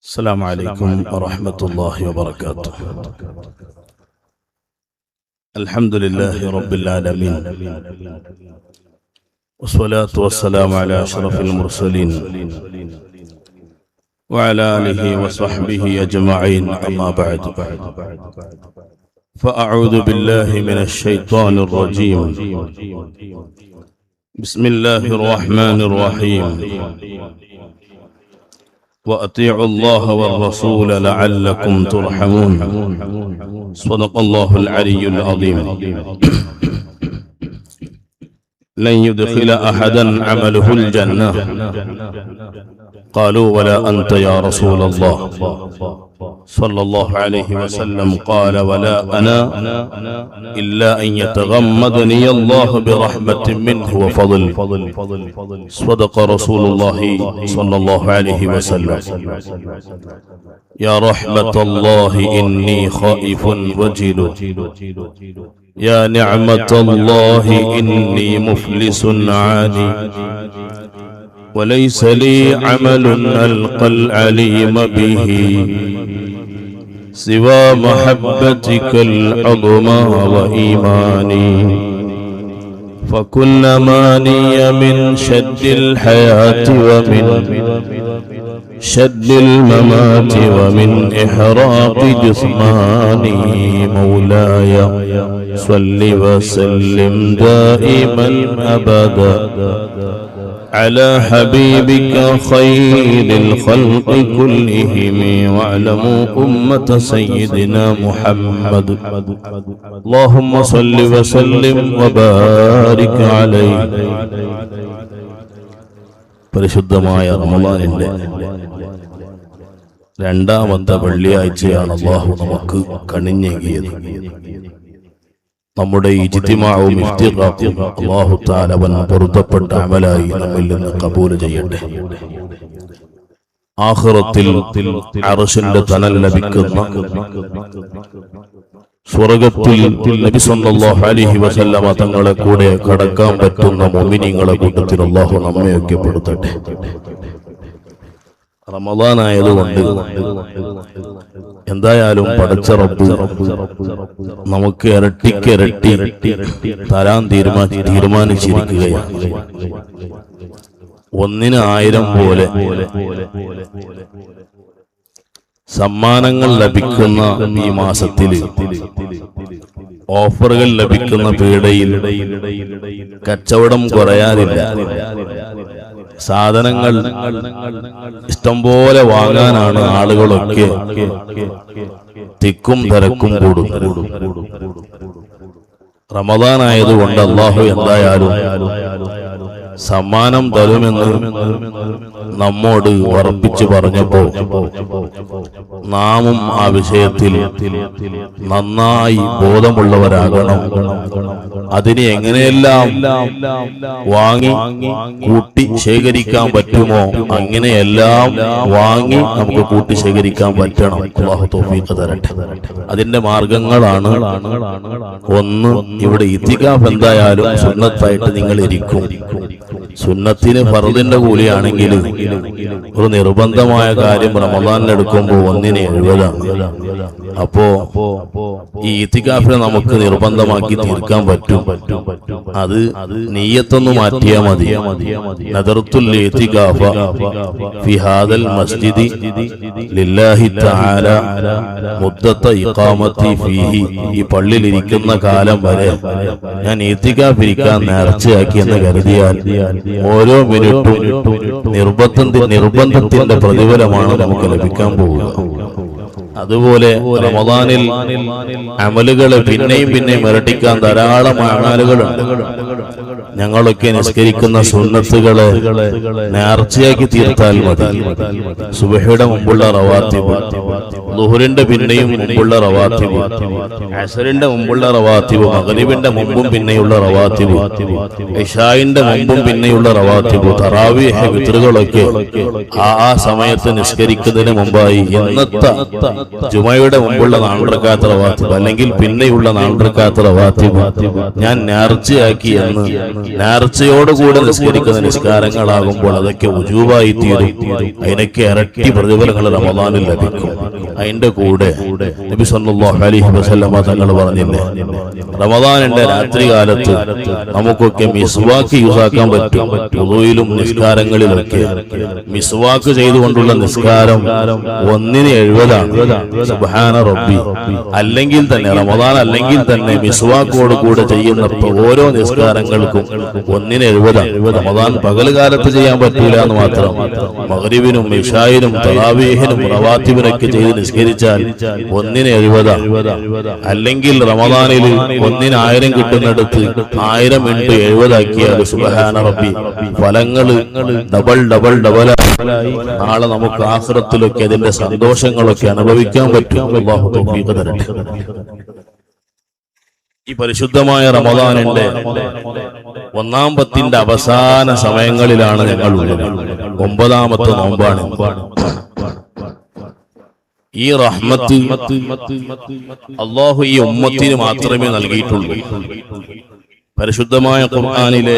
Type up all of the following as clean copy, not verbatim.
السلام عليكم ورحمة الله وبركاته. الحمد لله رب العالمين، والصلاة والسلام على أشرف المرسلين وعلى آله وصحبه أجمعين، أما بعد، فأعوذ بالله من الشيطان الرجيم. بسم الله الرحمن الرحيم. وأطيعوا الله والرسول لعلكم ترحمون. صدق الله العلي العظيم. لن يدخل أحدا عمله الجنة قالوا ولا أنت يا رسول الله صلى الله عليه وسلم قال ولا أنا إلا أن يتغمدني الله برحمة منه وفضل. صدق رسول الله صلى الله عليه وسلم. يا رحمة الله إني خائف وجل، يا نعمة الله إني مفلس عادي، وليس لي عمل ألقى العليم به سوى محبتك العظمى وإيماني، فكل ماني من شد الحياة ومن شد الممات ومن إحراق جسماني، مولاي صل وسلم دائما أبدا على حبيبك خير الخلق كلهم، واعلموا أمة سيدنا محمد. اللهم صل وسلم وبارك عليه. പരിശുദ്ധമായ റമളാനിന്റെ രണ്ടാമത്തെ വെള്ളിയാഴ്ചയാണ് അല്ലാഹു നമുക്ക് കണിഞ്ഞേകിയത്. നമ്മുടെ ഇജ്തിമാഉം ഇഫ്തിഖാഖും അല്ലാഹു തആല പൊരുത്തപ്പെട്ട അമലായി നമ്മിൽ നിന്ന് ഖബൂൽ ചെയ്യട്ടെ. ആഖിറത്തിൽ അർശിന്റെ തണൽ ലഭിക്കുന്ന സ്വർഗ്ഗത്തിൽ നബി സല്ലല്ലാഹു അലൈഹി വസല്ലമ തങ്ങളെ കൂടെ കടക്കാൻ പറ്റുന്ന മുഅ്മിനീങ്ങളെ കൂട്ടത്തിൽ അല്ലാഹു നമ്മയൊക്കെ പെടുത്തട്ടെ. റമളാൻ ആയതുകൊണ്ട് എന്തായാലും പടച്ച റബ്ബ് നമുക്ക് ഇരട്ടിക്കിരട്ടി തരാൻ തീരുമാനിച്ചിരിക്കുകയാണ്. 1,000 പോലെ സമ്മാനങ്ങൾ ലഭിക്കുന്ന ഈ മാസത്തിൽ ഓഫറുകൾ ലഭിക്കുന്ന പീഡയിൽ കച്ചവടം കുറയാനില്ല. സാധനങ്ങൾ ഇഷ്ടംപോലെ വാങ്ങാനാണ് ആളുകളൊക്കെ തിക്കും തിരക്കും കൂടുന്നത്. റമദാൻ ആയതുകൊണ്ട് അല്ലാഹു എന്തായാലും സമ്മാനം തരുമെന്ന് നമ്മോട് ഉറപ്പിച്ചു പറഞ്ഞപ്പോ നാമും ആ വിഷയത്തിൽ നന്നായി ബോധമുള്ളവരാകണം. അതിനെ എങ്ങനെയെല്ലാം വാങ്ങി കൂട്ടി ശേഖരിക്കാൻ പറ്റുമോ അങ്ങനെയെല്ലാം വാങ്ങി നമുക്ക് കൂട്ടി ശേഖരിക്കാൻ പറ്റണം. അല്ലാഹു തൗഫീഖ് തരട്ടെ. അതിന്റെ മാർഗങ്ങളാണ്: ഒന്ന്, ഇവിടെ ഇത്തികാഫ് എന്തായാലും സുന്നത്തായിട്ട് നിങ്ങൾ ഇരിക്കും. സുന്നത്തിന് ഫർദിന്റെ കൂലിയാണെങ്കിൽ ഒരു നിർബന്ധമായ കാര്യം റമളാനിലെടുക്കുമ്പോൾ 1,070 അപ്പോ ഈ ഇത്തികാഫിനെ നമുക്ക് നിർബന്ധമാക്കി തീർക്കാൻ പറ്റും. അത് നിയ്യത്തൊന്ന് മാറ്റിയാൽ മതി. നദർത്തുൽ ഇത്തികാഫ ഫി ഹാദൽ മസ്ജിദി ലില്ലാഹി തആല മുദ്ദത ഇഖാമത്തി ഫീഹി, ഈ പള്ളിയിൽ ഇരിക്കുന്ന കാലം വരെ ഞാൻ ഇത്തികാഫ് ഇരിക്കാൻ നേർച്ചയാക്കി എന്ന് കരുതിയാൽ ഓരോ മിനിറ്റും നിർബന്ധത്തിന്റെ പ്രതിഫലമാണ് നമുക്ക് ലഭിക്കാൻ പോവുക. അതുപോലെ റമദാനിൽ അമലുകളെ പിന്നെയും ഇരട്ടിക്കാൻ ധാരാളം അമലുകളുണ്ട്. ഞങ്ങളൊക്കെ നിസ്കരിക്കുന്ന സുന്നത്തുകളെ നേർച്ചയാക്കി തീർത്താൽ മതി. സുബ്ഹിയുടെ മുമ്പുള്ള റവാത്തിബ്, ളുഹറിന്റെ പിന്നെയും മുമ്പുള്ള റവാത്തിബ്, അസ്റിന്റെ മുമ്പുള്ള റവാത്തിബ്, മഗ്രിബിന്റെ മുമ്പും പിന്നെയുള്ള റവാത്തിബ്, ഇശാഇന്റെ മുമ്പും പിന്നെയുള്ള റവാത്തിബ്, തറാവീഹ്, വിത്റുകളൊക്കെ ആ സമയത്ത് നിസ്കരിക്കുന്നതിന് മുമ്പായി ഇന്നത്തെ ജുമയുടെ മുമ്പുള്ള 4 റക്അത്ത് റവാത്തിബ് അല്ലെങ്കിൽ പിന്നെയുള്ള 4 റക്അത്ത് റവാത്തിബ് ഞാൻ നേർച്ചയാക്കി എന്ന് നേർച്ചയോടുകൂടെ നിസ്കരിക്കുന്ന നിസ്കാരങ്ങളാകുമ്പോൾ അതൊക്കെ ഉജൂബായി തീരും. അതിനൊക്കെ ഇരട്ടി പ്രതിഫലങ്ങൾ റമദാനിൽ ലഭിക്കും. അതിന്റെ കൂടെ നബി സല്ലല്ലാഹു അലൈഹി വസല്ലമ തങ്ങൾ പറഞ്ഞില്ലേ, റമദാനിന്റെ രാത്രി കാലത്ത് നമുക്കൊക്കെ മിസ്വാക്ക് യൂസാക്കാൻ പറ്റും. വുളൂയിലും നിസ്കാരങ്ങളിലൊക്കെ മിസ്വാക്ക് ചെയ്തുകൊണ്ടുള്ള നിസ്കാരം 1:70. സുബ്ഹാന റബ്ബി. അല്ലെങ്കിൽ തന്നെ റമദാൻ അല്ലെങ്കിൽ തന്നെ മിസ്വാക്കോട് കൂടെ ചെയ്യുന്ന ഓരോ നിസ്കാരങ്ങൾക്കും 1:70. റമദാൻ പകൽകാലത്ത് ചെയ്യാൻ പറ്റൂല എന്ന് മാത്രം. മഗ്രിബിനും ഇശായിനും തറാവീഹിനും റവാത്തിബിനൊക്കെ ചെയ്ത് നിസ്കരിച്ചാൽ 1:70. അല്ലെങ്കിൽ റമദാനിൽ 1:1000 കിട്ടുന്നിടത്ത് 1000 × 70 ആക്കിയാൽ സുബ്ഹാന റബ്ബി ഫലങ്ങള് ഡബിളായി നാളെ നമുക്ക് ആഖിറത്തിലൊക്കെ അതിന്റെ സന്തോഷങ്ങളൊക്കെ അനുഭവിക്കാൻ പറ്റും. അല്ലാഹു തൗഫീഖ് തരട്ടെ. ഈ പരിശുദ്ധമായ റമദാനിന്റെ 1-ാം പത്തിന്റെ അവസാന സമയങ്ങളിലാണ് ഞങ്ങൾ ഉള്ളത്. 9-ാമത്തെ നോമ്പാണ്. ഈ റഹ്മത്ത് അല്ലാഹു ഈ ഉമ്മത്തിന് മാത്രമേ നൽകിയിട്ടുള്ളൂ. പരിശുദ്ധമായ ഖുർആനിലെ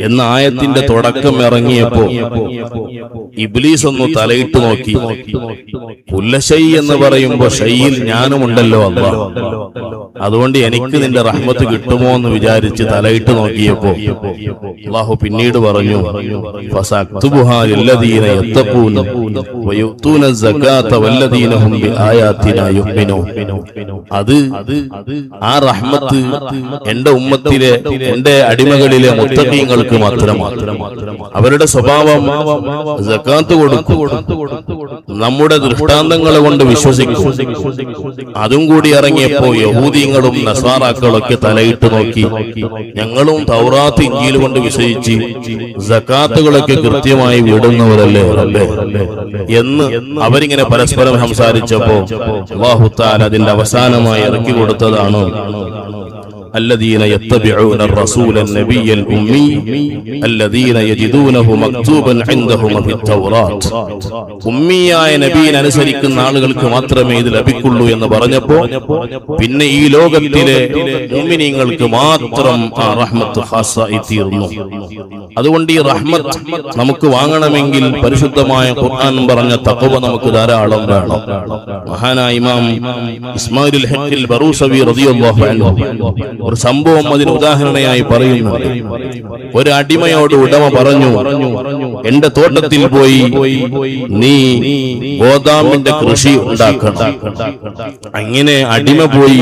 എന്ന ആയത്തിന്റെ തുടക്കം ഇറങ്ങിയപ്പോ ഇബ്ലീസ് ഒന്ന് തലയിട്ട് നോക്കി. കുല്ലശൈ എന്ന് പറയുമ്പോ ഷൈയിൽ ഞാനുമുണ്ടല്ലോ അല്ലാഹ്, അതുകൊണ്ട് എനിക്ക് നിന്റെ റഹ്മത്ത് കിട്ടുമോ എന്ന് വിചാരിച്ച് തലയിട്ട് നോക്കിയപ്പോ അല്ലാഹു പിന്നീട് പറഞ്ഞു, അത് ആ റഹ്മത്ത് എന്റെ ഉമ്മത്തിലെ എന്റെ അടിമകളിലെ മുത്തഖീങ്ങൾക്ക് മാത്രമാണ്. അവരുടെ സ്വഭാവം സകാത്ത് കൊടുക്കും, നമ്മുടെ ദൃഷ്ടാന്തങ്ങളെ കൊണ്ട് വിശ്വസിക്കും. അതും കൂടി ഇറങ്ങിയപ്പോ യഹൂദീങ്ങളും നസ്വാറാക്കളൊക്കെ തലയിട്ട് നോക്കി, ഞങ്ങളും തൗറാത്ത് ഇഞ്ചീൽ കൊണ്ട് വിശ്വസിച്ച് സകാത്തുകളൊക്കെ കൃത്യമായി വിടുന്നവരല്ലേ എന്ന് അവരിങ്ങനെ പരസ്പരം സംസാരിച്ചപ്പോ അല്ലാഹു തആല അതിന്റെ അവസാനമായി ഇറക്കി കൊടുത്തതാണ് الذين يتبعون الرسول النبي الأمي الذين يجدونه مكتوبا عندهم في التوراة. ഉമ്മിയായ നബിയെ അനുസരിക്കുന്ന ആളുകൾക്ക് മാത്രമേ ഇത് ലഭിക്കുള്ളൂ എന്ന് പറഞ്ഞപ്പോ പിന്നെ ഈ ലോകത്തിലെ മുഅ്മിനീങ്ങൾക്ക് മാത്രം ആ റഹ്മത്ത് ഖാസായി തീർന്നു. അതുകൊണ്ട് ഈ റഹ്മത്ത് നമുക്ക് വാങ്ങണമെങ്കിൽ പരിശുദ്ധമായ ഖുർആൻ പറഞ്ഞ തഖ്വ നമുക്ക് ധാരാളം വേണം. മഹാനായ ഇമാം ഇസ്മായിൽ ഹഖിൽ ബറൂസവി റളിയല്ലാഹു അൻഹു ഒരു സംഭവം അതിന് ഉദാഹരണയായി പറയുന്നുണ്ട്. ഒരു അടിമയോട് ഉടമ പറഞ്ഞു, എന്റെ തോട്ടത്തിൽ പോയി നീ ഗോതമ്പിന്റെ കൃഷി ഉണ്ടാക്കണം. അങ്ങനെ അടിമ പോയി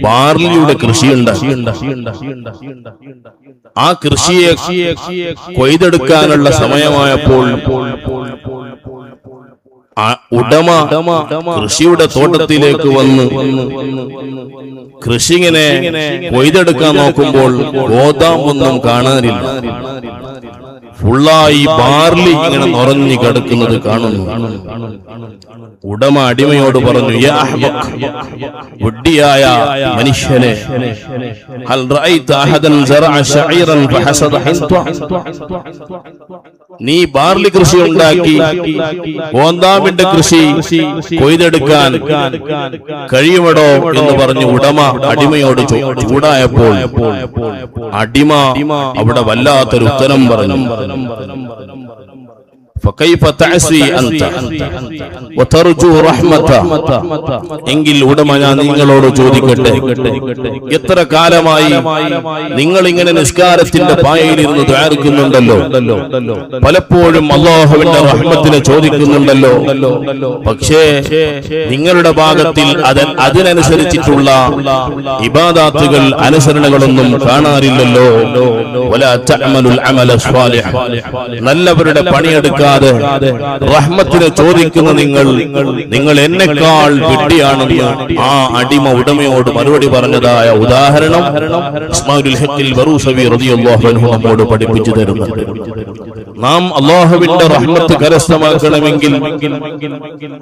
ബാർലിയുടെ കൃഷി ഉണ്ടാക്കി. ആ കൃഷിയെ കൊയ്തെടുക്കാനുള്ള സമയമായപ്പോൾ ഉടമ കൃഷിയുടെ തോട്ടത്തിലേക്ക് വന്ന് കൃഷി ഇങ്ങനെ കൊയ്തെടുക്കാൻ നോക്കുമ്പോൾ ഗോതമ്പൊന്നും കാണാനില്ല. ഫുള്ളായി ബാർലി ഇങ്ങനെ നിറഞ്ഞു കിടക്കുന്നത് കാണുന്നു. ഉടമ അടിമയോട് പറഞ്ഞു, യാ അഹ്ബക്, വിഡ്ഢിയായ മനുഷ്യനെ, ഹൽ റഅയ്ത അഹദൻ സറഅ ശഈറൻ ഫഹസദ ഹിൻത, നീ ബാർലി കൃഷി ഉണ്ടാക്കി ഗോതമ്പിന്റെ കൃഷി കൊയ്തെടുക്കാൻ കഴിയുമടോ എന്ന് പറഞ്ഞു ഉടമ അടിമയോട് ചൂടായപ്പോൾ അടിമ അവിടെ വല്ലാത്തൊരു ഉത്തരം പറഞ്ഞു. എങ്കിൽ ഉടമ ഞാൻ നിങ്ങളോട് ചോദിക്കട്ടെ, എത്ര കാലമായി നിങ്ങൾ ഇങ്ങനെ നിസ്കാരത്തിന്റെ പായയിലിരുന്ന് ദ്വാരക്കുന്നുണ്ടല്ലോ, പലപ്പോഴും അല്ലാഹുവിന്റെ റഹ്മത്തിനെ ചോദിക്കുന്നുണ്ടല്ലോ, പക്ഷേ നിങ്ങളുടെ ഭാഗത്തിൽ അതിനനുസരിച്ചിട്ടുള്ള ഇബാദാത്തുകൾ അനുസരണകളൊന്നും കാണാറില്ലല്ലോ. നല്ലവരുടെ പണിയെടുക്കാൻ റഹ്മത്തിനെ ചോദിക്കുന്ന നിങ്ങൾ എന്നെക്കാൾ വിഡ്ഢിയാണെന്ന് ആ അടിമ ഉടമയോട് മറുപടി പറഞ്ഞതായ ഉദാഹരണം ഇസ്മായിൽ ഹഖിൽ ബറൂസവി റളിയല്ലാഹു അൻഹു നമ്മോട് പഠിപ്പിച്ചു തരുന്നുണ്ട്. നാം അല്ലാഹുവിന്റെ റഹ്മത്ത് കരസ്ഥമാക്കണമെങ്കിൽ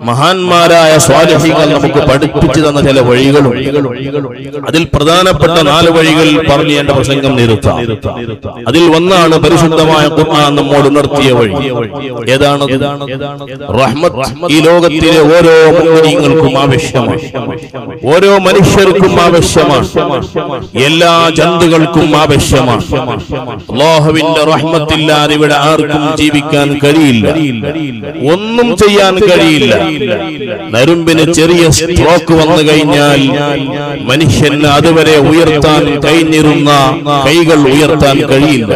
മഹാന്മാരായ സ്വാലിഹീങ്ങൾ നമുക്ക് പഠിപ്പിച്ചു തന്ന ചില വഴികളും അതിൽ പ്രധാനപ്പെട്ട 4 വഴികൾ പറഞ്ഞ് എന്റെ പ്രസംഗം നിർത്താം. അതിൽ ഒന്നാണ് പരിശുദ്ധമായ ഖുർആൻ നമ്മോട് ഉണർത്തിയ വഴി. ഏതാണ്? റഹ്മത്ത് ഈ ലോകത്തിലെ ഓരോ മുഅ്മിനീങ്ങൾക്കും ആവശ്യമാണ്, ഓരോ മനുഷ്യർക്കും ആവശ്യമാണ്, എല്ലാ ജന്തുക്കൾക്കും ആവശ്യമാണ്. അല്ലാഹുവിന്റെ റഹ്മത്തില്ലാതെ ഇവിടെ ആർക്കും ജീവിക്കാൻ കഴിയില്ല, ഒന്നും ചെയ്യാൻ കഴിയില്ല. നരുമ്പിന് ചെറിയ സ്ട്രോക്ക് വന്നു കഴിഞ്ഞാൽ മനുഷ്യന് അതുവരെ ഉയർത്താൻ കഴിഞ്ഞിരുന്ന കൈകൾ ഉയർത്താൻ കഴിയില്ല,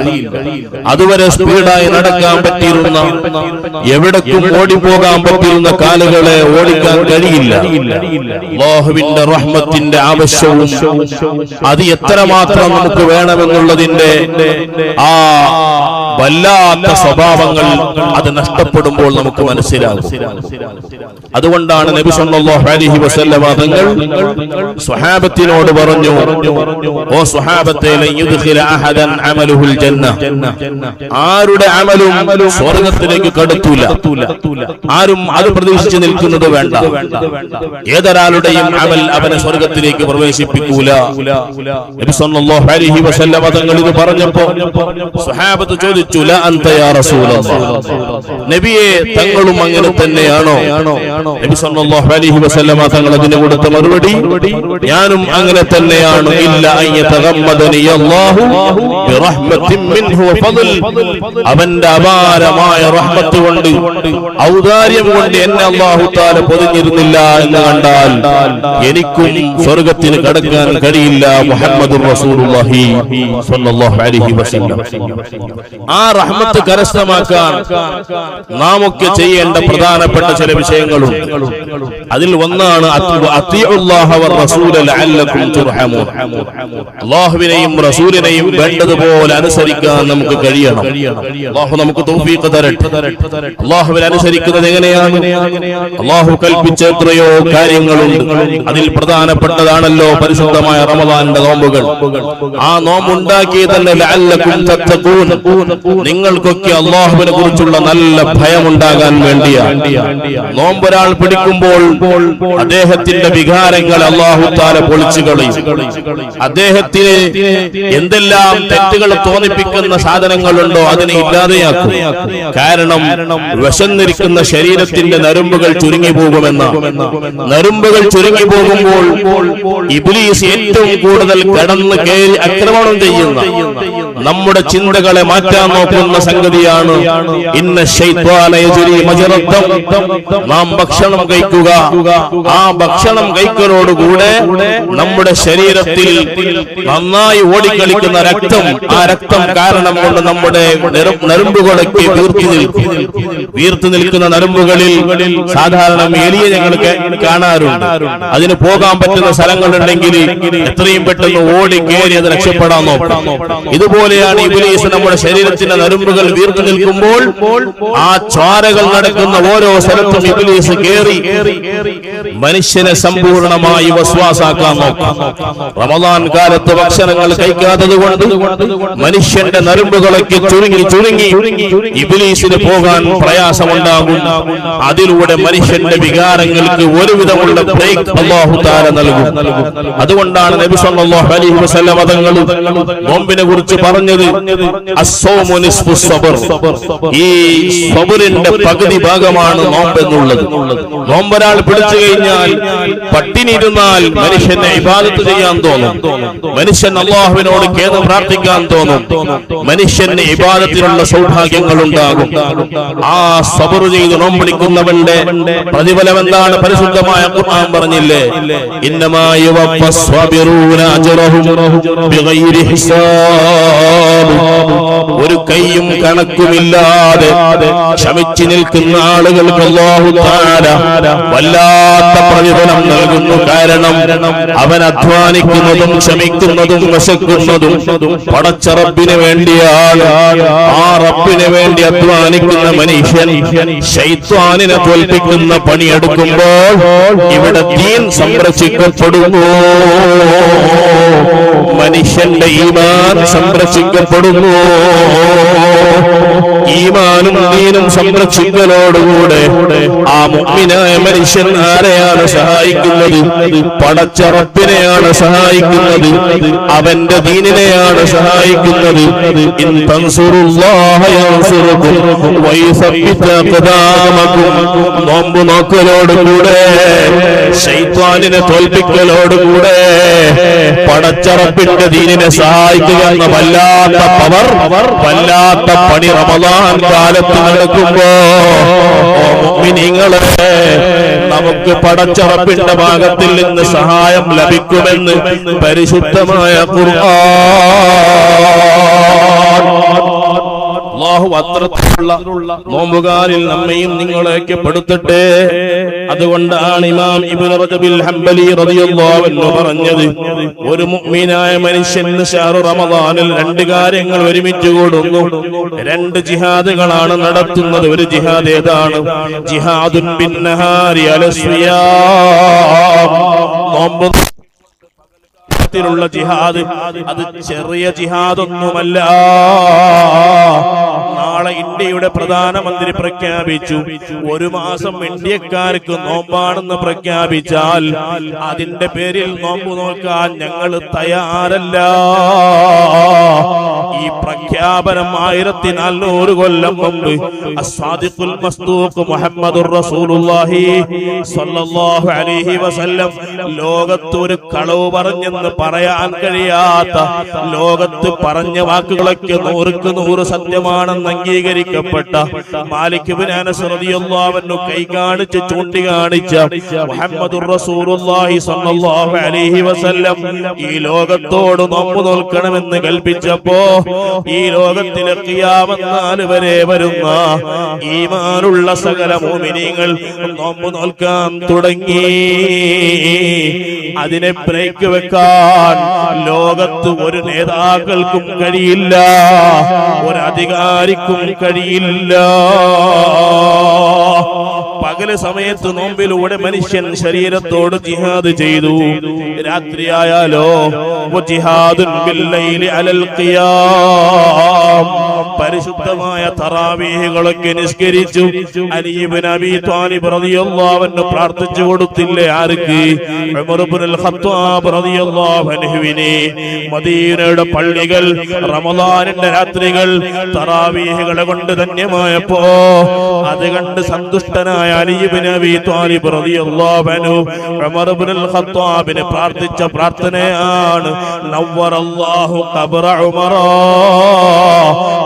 അതുവരെ സ്പീഡായി നടക്കാൻ പറ്റിയിരുന്ന, എവിടേക്കും ഓടിപ്പോകാൻ പറ്റിയിരുന്ന കാലുകളെ ഓടിക്കാൻ കഴിയില്ല. അല്ലാഹുവിന്റെ റഹ്മത്തിന്റെ ആവശ്യവും അത് എത്രമാത്രം നമുക്ക് വേണമെന്നുള്ളതിന്റെ ആ വല്ലാത്ത സ്വഭാവങ്ങൾ അത് നഷ്ടപ്പെടുമ്പോൾ നമുക്ക് മനസ്സിലാകും. അതുകൊണ്ടാണ് നബി സല്ലല്ലാഹു അലൈഹി വസല്ലം തങ്ങൾ സ്വഹാബത്തിനോട് പറഞ്ഞു, ഓ സ്വഹാബത്തെ, ലൻ യുദ്ഖില അഹദൻ അമലുഹുൽ ജന്ന, ആരുടെ അമലും സ്വർഗ്ഗത്തിലേക്ക് കടത്തൂല, ആരും അത് പ്രതീക്ഷിച്ച് നിൽക്കുന്നത് വേണ്ട. ഏതൊരാളുടെയും അമൽ അവനെ സ്വർഗ്ഗത്തിലേക്ക് പ്രവേശിപ്പിക്കൂല. നബി സല്ലല്ലാഹു അലൈഹി വസല്ലം തങ്ങൾ ഇത് പറഞ്ഞപ്പോൾ സ്വഹാബത്ത് ചോദിച്ചു, ലാ അൻത യാ റസൂലല്ലാഹ്, നബിയെ തങ്ങളും അങ്ങനെ തന്നെയാണോ? നബി സല്ലല്ലാഹു അലൈഹി വസല്ലം തങ്ങൾ അതിന് കൊടുത്ത മറുപടി, ഞാനും അങ്ങനെ തന്നെയാണ്. ഇല്ല അൻ യതഗമ്മദനി അല്ലാഹു ബിറഹ്മത്തിൻ മിൻഹു വഫദ്ൽ, അവന്റെ അപാരമായ റഹ്മത്ത് കൊണ്ട്, ഔദാര്യം കൊണ്ട് എന്നെ അല്ലാഹു തആല പൊതിഞ്ഞിരുന്നില്ല എന്ന് കണ്ടാൽ എനിക്കും സ്വർഗ്ഗത്തിന് കടക്കാൻ കഴിയില്ല. മുഹമ്മദുർ റസൂലുള്ളാഹി സ്വല്ലല്ലാഹു അലൈഹി വസല്ലം. ആ റഹ്മത്ത് കരസ്ഥമാക്കാൻ നാം ഒക്കെ ചെയ്യേണ്ട പ്രധാനപ്പെട്ട ചില വിഷയങ്ങളുണ്ട്. അതിൽ ഒന്നാണ് അത്തിഉല്ലാഹ വറസൂല ലഅല്ലകും തുർഹമൂൻ, അല്ലാഹുവിനെയും റസൂലിനെയും വേണ്ടതുപോലെ അനുസരിക്കാൻ നമുക്ക് കഴിയണം. അല്ലാഹു നമുക്ക് തൗഫീഖ് തരട്ടെ. അല്ലാഹുവിനെ അനുസരിക്കുന്നത് എങ്ങനെയാണ്? അല്ലാഹു കൽപ്പിച്ച എത്രയോ കാര്യങ്ങളുണ്ട്. അതിൽ പ്രധാനപ്പെട്ടതാണല്ലോ പരിശുദ്ധമായ റമദാനിന്റെ നോമ്പുകൾ. ആ നോമ്പുണ്ടാക്കി തന്നെ ലഅല്ലകും തത്തഖൂൻ, നിങ്ങൾക്കൊക്കെ അല്ലാഹുവിനെ കുറിച്ചുള്ള നല്ല ഭയമുണ്ടാകാൻ വേണ്ടിയാണ്. നോമ്പൊരാൾ പിടിക്കുമ്പോൾ അദ്ദേഹത്തിന്റെ വികാരങ്ങൾ അല്ലാഹു തആല പൊളിച്ചു കളയും. അദ്ദേഹത്തിന് എന്തെല്ലാം തെറ്റുകൾ തോന്നിപ്പിക്കുന്ന സാധനങ്ങളുണ്ടോ അതിനെ ഇല്ലാതെയാക്കും. കാരണം വിശന്നിരിക്കുന്ന ശരീരത്തിന്റെ നരമ്പുകൾ ചുരുങ്ങി പോകുമെന്ന, നരമ്പുകൾ ചുരുങ്ങി പോകുമ്പോൾ ഇബ്ലീസ് ഏറ്റവും കൂടുതൽ കടന്നു കയറി ആക്രമണം ചെയ്യുന്ന, നമ്മുടെ ചിന്തകളെ മാറ്റാൻ നോക്കുന്ന സംഗതിയാണ് ഇന്ന ശൈത്വാന യജ്രി മജ്റദ്ദം. നാം ഭക്ഷണം കഴിക്കുക, ആ ഭക്ഷണം കഴിക്കലോടുകൂടെ നമ്മുടെ ശരീരത്തിൽ നന്നായി ഓടിക്കളിക്കുന്ന രക്തം, ആ രക്തം കാരണം കൊണ്ട് നമ്മുടെ നരമ്പുകളൊക്കെ വീർത്തു നിൽക്കുന്ന നരമ്പുകളിൽ സാധാരണ എലിയെ ഞങ്ങൾ കാണാറുണ്ട്. അതിന് പോകാൻ പറ്റുന്ന സ്ഥലങ്ങളുണ്ടെങ്കിൽ എത്രയും പെട്ടെന്ന് ഓടി കയറി അത് രക്ഷപ്പെടാൻ നോക്കാം. ഇതുപോലെയാണ് ഇബ്ലീസ് നമ്മുടെ ശരീരത്തിന്റെ നരമ്പുകൾ വീർത്തു നിൽക്കുമ്പോൾ ആ ചോരകൾ നടക്കുന്ന ഓരോ സ്ഥലത്തും ഇബ്ലീസ് കയറി മനുഷ്യനെ സമ്പൂർണമായി വസ്വാസാക്കാൻ നോക്കാം. റമദാൻ കാലത്ത് ഭക്ഷണങ്ങൾ കഴിക്കാത്തത് കൊണ്ട് മനുഷ്യന്റെ നരമ്പുകളൊക്കെ ചുരുങ്ങി ഇബ്ലീസിന് പോകാൻ പ്രയാസമുണ്ടാകും. അതിലൂടെ മനുഷ്യന്റെ വികാരങ്ങൾക്ക് ഒരുവിധമുള്ള ബ്രേക്ക് അല്ലാഹു തആല നൽകും. അതുകൊണ്ടാണ് നബി സല്ലല്ലാഹു അലൈഹി വസല്ലം തങ്ങൾ നോമ്പിനെ കുറിച്ച് പറഞ്ഞത് അസ്സൗമു നിസ്ഫു സബർ, ഈ സബറിന്റെ പകുതി ഭാഗമാണ് നോമ്പ് എന്നുള്ളത്. നോമ്പൊരാൾ പിടിച്ചു കഴിഞ്ഞാൽ പട്ടിണി ഇരുന്നാൽ മനുഷ്യനെ ഇബാദത്ത് ചെയ്യാൻ തോന്നും, മനുഷ്യൻ അല്ലാഹുവിനോട് ഖേദം പ്രാർത്ഥിക്കാൻ തോന്നും, മനുഷ്യന് ഇബാദത്തിനുള്ള സൗഭാഗ്യങ്ങൾ ഉണ്ടാകും. ആ സബർ ചെയ്ത് നോമ്പെടുക്കുന്നവന്റെ പ്രതിഫലം എന്താണ്? പരിശുദ്ധമായ ഖുർആൻ പറഞ്ഞില്ലേ, ഇന്നമാ യുവഫ്ഫസ് സ്വാബിറൂന അജ്റഹും ബിഗൈരി ഹിസാബ്, ഒരു കൈയും കണക്കുമില്ലാതെ ക്ഷമിച്ചു നിൽക്കുന്ന ആളുകൾക്ക് അല്ലാഹു തആല വല്ലാത്ത പ്രതിഫലം നൽകുന്നു. കാരണം അവൻ അധ്വാനിക്കുന്നതും ക്ഷമിക്കുന്നതും വിശക്കുന്നതും പടച്ച റബ്ബിന് വേണ്ടിയാണ്. ആ റബ്ബിന് വേണ്ടി അധ്വാനിക്കുന്ന മനുഷ്യൻ ശൈത്വാനിനെ തോൽപ്പിക്കുന്ന പണിയെടുക്കുമ്പോൾ ഇവിടെ ദീൻ സംരക്ഷിക്കപ്പെടുന്നു, മനുഷ്യന്റെ ഈമാൻ സംരക്ഷിക്കപ്പെടുന്നു. ഈമാനും ദീനും സംരക്ഷിക്കലോടുകൂടെ ആ മുഅ്മിനായ മനുഷ്യൻ ആരെയാണ് സഹായിക്കുന്നത്? പടച്ച റബ്ബിനെയാണ് സഹായിക്കുന്നത്, അവന്റെ ദീനിനെയാണ് സഹായിക്കുന്നത്. ഇൻ തൻസുറുല്ലാഹ യൻസുറുകും വയസബ്ബിത് അഖദാമകും. നോമ്പ് നോക്കലോടുകൂടെ ശൈത്വാനിനെ തോൽപ്പിക്കലോടുകൂടെ പടച്ച റബ്ബിന്റെ ദീനിനെ സഹായിക്കുക എന്ന വല്ലാത്ത പവർ, വല്ലാത്ത പണി റമദാൻ കാലത്ത് നടക്കുമ്പോ മുഅ്മിനീങ്ങളെ നമുക്ക് പടച്ച റബ്ബിന്റെ ഭാഗത്തിൽ നിന്ന് സഹായം ലഭിക്കുമെന്ന് പരിശുദ്ധമായ ഖുർആൻ. അല്ലാഹു അത്തരത്തിലുള്ള നോമ്പുകാരിൽ നമ്മയും നിങ്ങളെയൊക്കെ പെടുത്തട്ടെ. അതുകൊണ്ടാണ് ഇമാം ഇബ്നു റജബിൽ ഹംബലി റളിയല്ലാഹു അൻഹു പറഞ്ഞത്, ഒരു മുഅ്മിനായ മനുഷ്യന് ശഹ്റു റമദാനിൽ രണ്ട് കാര്യങ്ങൾ ഒരുമിച്ച് കൂടുന്നു. രണ്ട് ജിഹാദുകളാണ് നടത്തുന്നത്. ഒരു ജിഹാദ് ഏതാണ്? ജിഹാദുൻ ബിന്നഹാരി അലസ്വിയാം. നോമ്പ് ുള്ള ജിഹാദ്, അത് ചെറിയ ജിഹാദൊന്നുമല്ല. നാളെ ഇന്ത്യയുടെ പ്രധാനമന്ത്രി പ്രഖ്യാപിച്ചു, ഒരു മാസം ഇന്ത്യക്കാർക്ക് നോമ്പാണെന്ന് പ്രഖ്യാപിച്ചാൽ അതിന്റെ പേരിൽ നോമ്പ് നോക്കാൻ ഞങ്ങൾ തയ്യാറല്ല. ഈ പ്രഖ്യാപനം 1400 കൊല്ലം മുമ്പ് അസ്സാദിഖുൽ മസ്ദൂഖ് മുഹമ്മദുർ റസൂലുള്ളാഹി സ്വല്ലല്ലാഹു അലൈഹി വസല്ലം ലോകത്ത് ഒരു കളവ് പറഞ്ഞെന്ന് പറയാൻ കഴിയാത്ത, ലോകത്ത് പറഞ്ഞ വാക്കുകളൊക്കെ 100% സത്യമാണെന്ന് അംഗീകരിക്കപ്പെട്ട മാലിക് ഇബ്നു അനസ് റളിയല്ലാഹു അൻഹു കൈ കാണിച്ച് ചൂണ്ടിക്കാണിച്ച മുഹമ്മദുർ റസൂലുള്ളാഹി സ്വല്ലല്ലാഹു അലൈഹി വസല്ലം ഈ ലോകത്തോട് നോമ്പ് നോൽക്കണമെന്ന് കൽപ്പിച്ചപ്പോ ഈ ലോകത്തിലെ ഖിയാമത്ത് നാൾ വരെ വരുന്ന ഈമാനുള്ള സകല മുഅ്മിനീങ്ങൾ നോമ്പ് നോൽക്കാൻ തുടങ്ങി. അതിനെ ബ്രേക്ക് വെക്കാൻ ലോകത്ത് ഒരു നേതാക്കൾക്കും കഴിയില്ല, ഒരു അധികാരിക്കും കഴിയില്ല. പകല് സമയത്ത് നോമ്പിലൂടെ മനുഷ്യൻ ശരീരത്തോട് ജിഹാദ് ചെയ്തു. രാത്രിയായാലോ ജിഹാദുൻ ബില്ലൈലി അലൽ ഖിയാം. പരിശുദ്ധമായ തറാവീഹുകളൊക്കെ നിസ്കരിച്ചു. അലി ഇബ്നു അബീ ത്വാലിബ് റളിയല്ലാഹു അൻഹു പ്രാർത്ഥിച്ചു കൊടുത്തില്ലേ? ആർക്ക്? ഉമർ ഇബ്നുൽ ഖത്താബ് റളിയല്ലാഹു അൻഹുവിനെ. മദീനയുടെ പള്ളികൾ റമദാനിന്റെ രാത്രികൾ തറാവീഹുകളെ കൊണ്ട് ധന്യമായപ്പോ അത് കണ്ട് സന്തുഷ്ടനായ അലി ഇബ്നു അബീ ത്വാലിബ് റളിയല്ലാഹു അൻഹു ഉമർ ഇബ്നുൽ ഖത്താബിനെ പ്രാർത്ഥിച്ച പ്രാർത്ഥനയാണ്, നവ്വറല്ലാഹു ഖബ്റ ഉമറ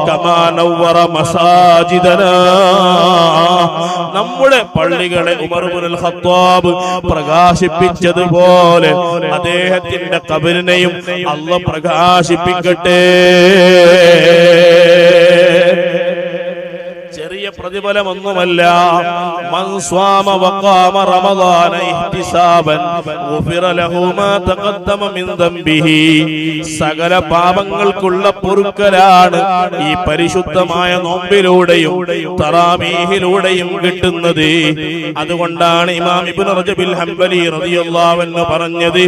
കമാ നവ്വറ മസാജിദനാ. നമ്മുടെ പള്ളികളെ ഉമർ ഇബ്നുൽ ഖത്താബ് പ്രകാശിപ്പിച്ചതുപോലെ അദ്ദേഹത്തിന്റെ ഖബറിനെയും അല്ലാഹു പ്രകാശിപ്പിക്കട്ടെ. ചെറിയ പ്രതിഫലമൊന്നുമല്ല. മൻ സ്വാമ വഖാമ റമദാന ഇഹ്തിസാബൻ ഗുഫിറ ലഹു മാ തഖദ്ദമ മിൻ ദംബിഹി. സകല പാപങ്ങൾക്കുള്ള പൊറുക്കലാണ് ഈ പരിശുദ്ധമായ നോമ്പിലൂടെയും തറാവീഹിലൂടെയും കിട്ടുന്നത്. അതുകൊണ്ടാണ് ഇമാം ഇബ്നു റജബിൽ ഹംബലി റളിയല്ലാഹു അൻഹു പറഞ്ഞത്,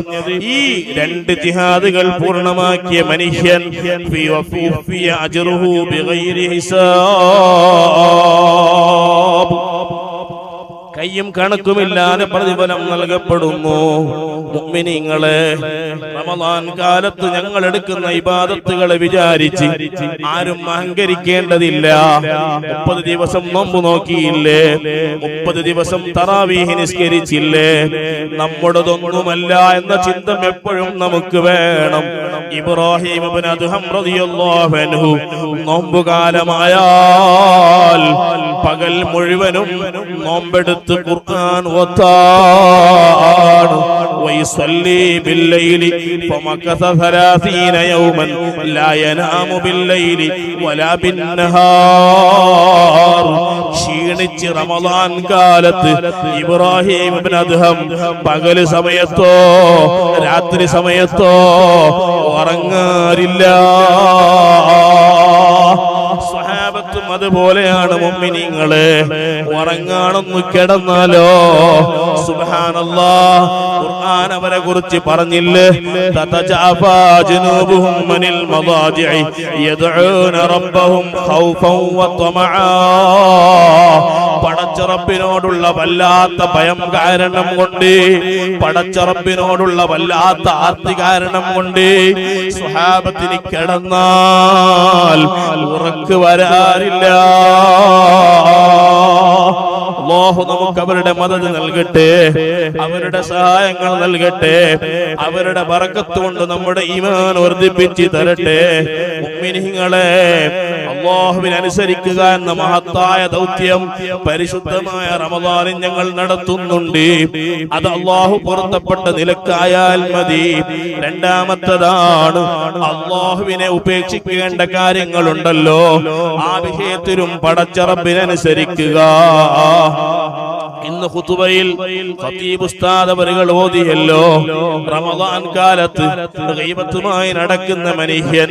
ഈ രണ്ട് ജിഹാദുകൾ പൂർണ്ണമാക്കിയ മനുഷ്യൻ ഫി അജ്റുഹു ബിഗൈരി ഹിസാബ്, കയ്യും കണക്കുമില്ലാതെ പ്രതിഫലം നൽകപ്പെടുന്നു. മുഅ്മിനീങ്ങളെ, റമദാൻ കാലത്ത് ഞങ്ങൾ എടുക്കുന്ന ഇബാദത്തുകളെ വിചാരിച്ച് ആരും അഹങ്കരിക്കേണ്ടതില്ല. 30 ദിവസം നോമ്പ് നോക്കിയില്ലേ? 30 ദിവസം തറാവീഹ് നിസ്കരിച്ചില്ലേ? നമ്മുടേതൊന്നുമല്ല എന്ന ചിന്ത എപ്പോഴും നമുക്ക് വേണം. ഇബ്രാഹിം ഇബ്നു അദ്ഹം റളിയല്ലാഹു അൻഹു നോമ്പുകാലമായാൽ പകൽ മുഴുവനും നോമ്പെടുത്ത് ഖുർആൻ ഓതാൻ. വയസല്ലി ബില്ലൈലി ഫമകസ 30 യൗമൻ ലാ യനാമു ബില്ലൈലി വലാ ബിന്നഹാർ. ക്ഷീണിച്ച് റമദാൻ കാലത്ത് ഇബ്രാഹിം ഇബ്നു അദ്ഹം പകല് സമയത്തോ രാത്രി സമയത്തോ ഉറങ്ങാറില്ല. സ്വഹാബത്തും അതുപോലെയാണ്. മുഅ്മിനീങ്ങളെ, ഉറങ്ങാനൊന്നു കിടന്നാലോ സുബ്ഹാനല്ലാഹ് ഖുർആൻ അവരെ കുറിച്ച് പറഞ്ഞില്ലേ തതജാഫാ ജുനൂബുഹും മനിൽ മദാജിഇ യദ്ഊന റബ്ബഹും ഖൗഫൻ വതമആ പടച്ച റബ്ബിനോടുള്ള വല്ലാത്ത ഭയം കാരണം കൊണ്ട് പടച്ച റബ്ബിനോടുള്ള വല്ലാത്ത ആർത്തി കാരണം കൊണ്ട് സ്വഹാബത്തിന് കിടന്നാൽ ഉറക്ക് വരാറില്ല. അല്ലാഹു നമുക്ക് അവരുടെ മദദ് നൽകട്ടെ, അവരുടെ സഹായങ്ങൾ നൽകട്ടെ, അവരുടെ ബറക്കത്ത് കൊണ്ട് നമ്മുടെ ഈമാൻ വർദ്ധിപ്പിച്ച് തരട്ടെ. മുഅ്മിനീങ്ങളെ, അല്ലാഹുവിനെ അനുസരിക്കുക എന്ന മഹത്തായ ദൗത്യം പരിശുദ്ധമായ റമദാനിൽ ഞങ്ങൾ നടത്തുന്നുണ്ട്. അത് അല്ലാഹു പൊരുത്തപ്പെട്ട നിലക്കായാൽ മതി. രണ്ടാമത്തേതാണ് അല്ലാഹുവിനെ ഉപേക്ഷിക്കേണ്ട കാര്യങ്ങളുണ്ടല്ലോ, ആ വിഷയത്തിലും പടച്ച റബ്ബിനെ അനുസരിക്കുക. ഇന്ന് ഖുതുബയിൽ ഖതീബ് ഉസ്താദ് അവരുകൾ ഓതിയല്ലോ, റമദാൻ കാലത്ത് ഗീബത്തുമായി നടക്കുന്ന മനുഷ്യൻ,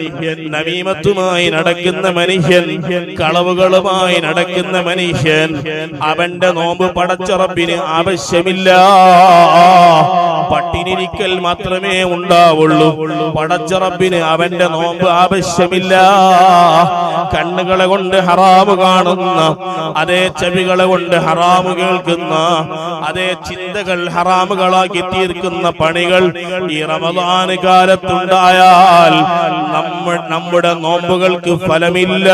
നമീമത്തുമായി നടക്കുന്ന മനുഷ്യൻ, കളവുകളുമായി നടക്കുന്ന മനുഷ്യൻ, അവന്റെ നോമ്പ് പടച്ച റബ്ബിന് ആവശ്യമില്ല. പട്ടിണിരിക്കൽ മാത്രമേ ഉണ്ടാവുള്ളൂ. പടച്ച റബ്ബിന് അവന്റെ നോമ്പ് ആവശ്യമില്ല. കണ്ണുകളെ കൊണ്ട് ഹറാമ് കാണുന്ന, അതേ ചെവികളെ കൊണ്ട് ഹറാമ് കേൾക്കുന്ന, അതേ ചിന്തകൾ ഹറാമുകളാക്കി തീർക്കുന്ന പണികൾ ഈ റമദാൻ കാലത്തുണ്ടായാൽ നമ്മുടെ നോമ്പുകൾക്ക് ഫലമില്ല.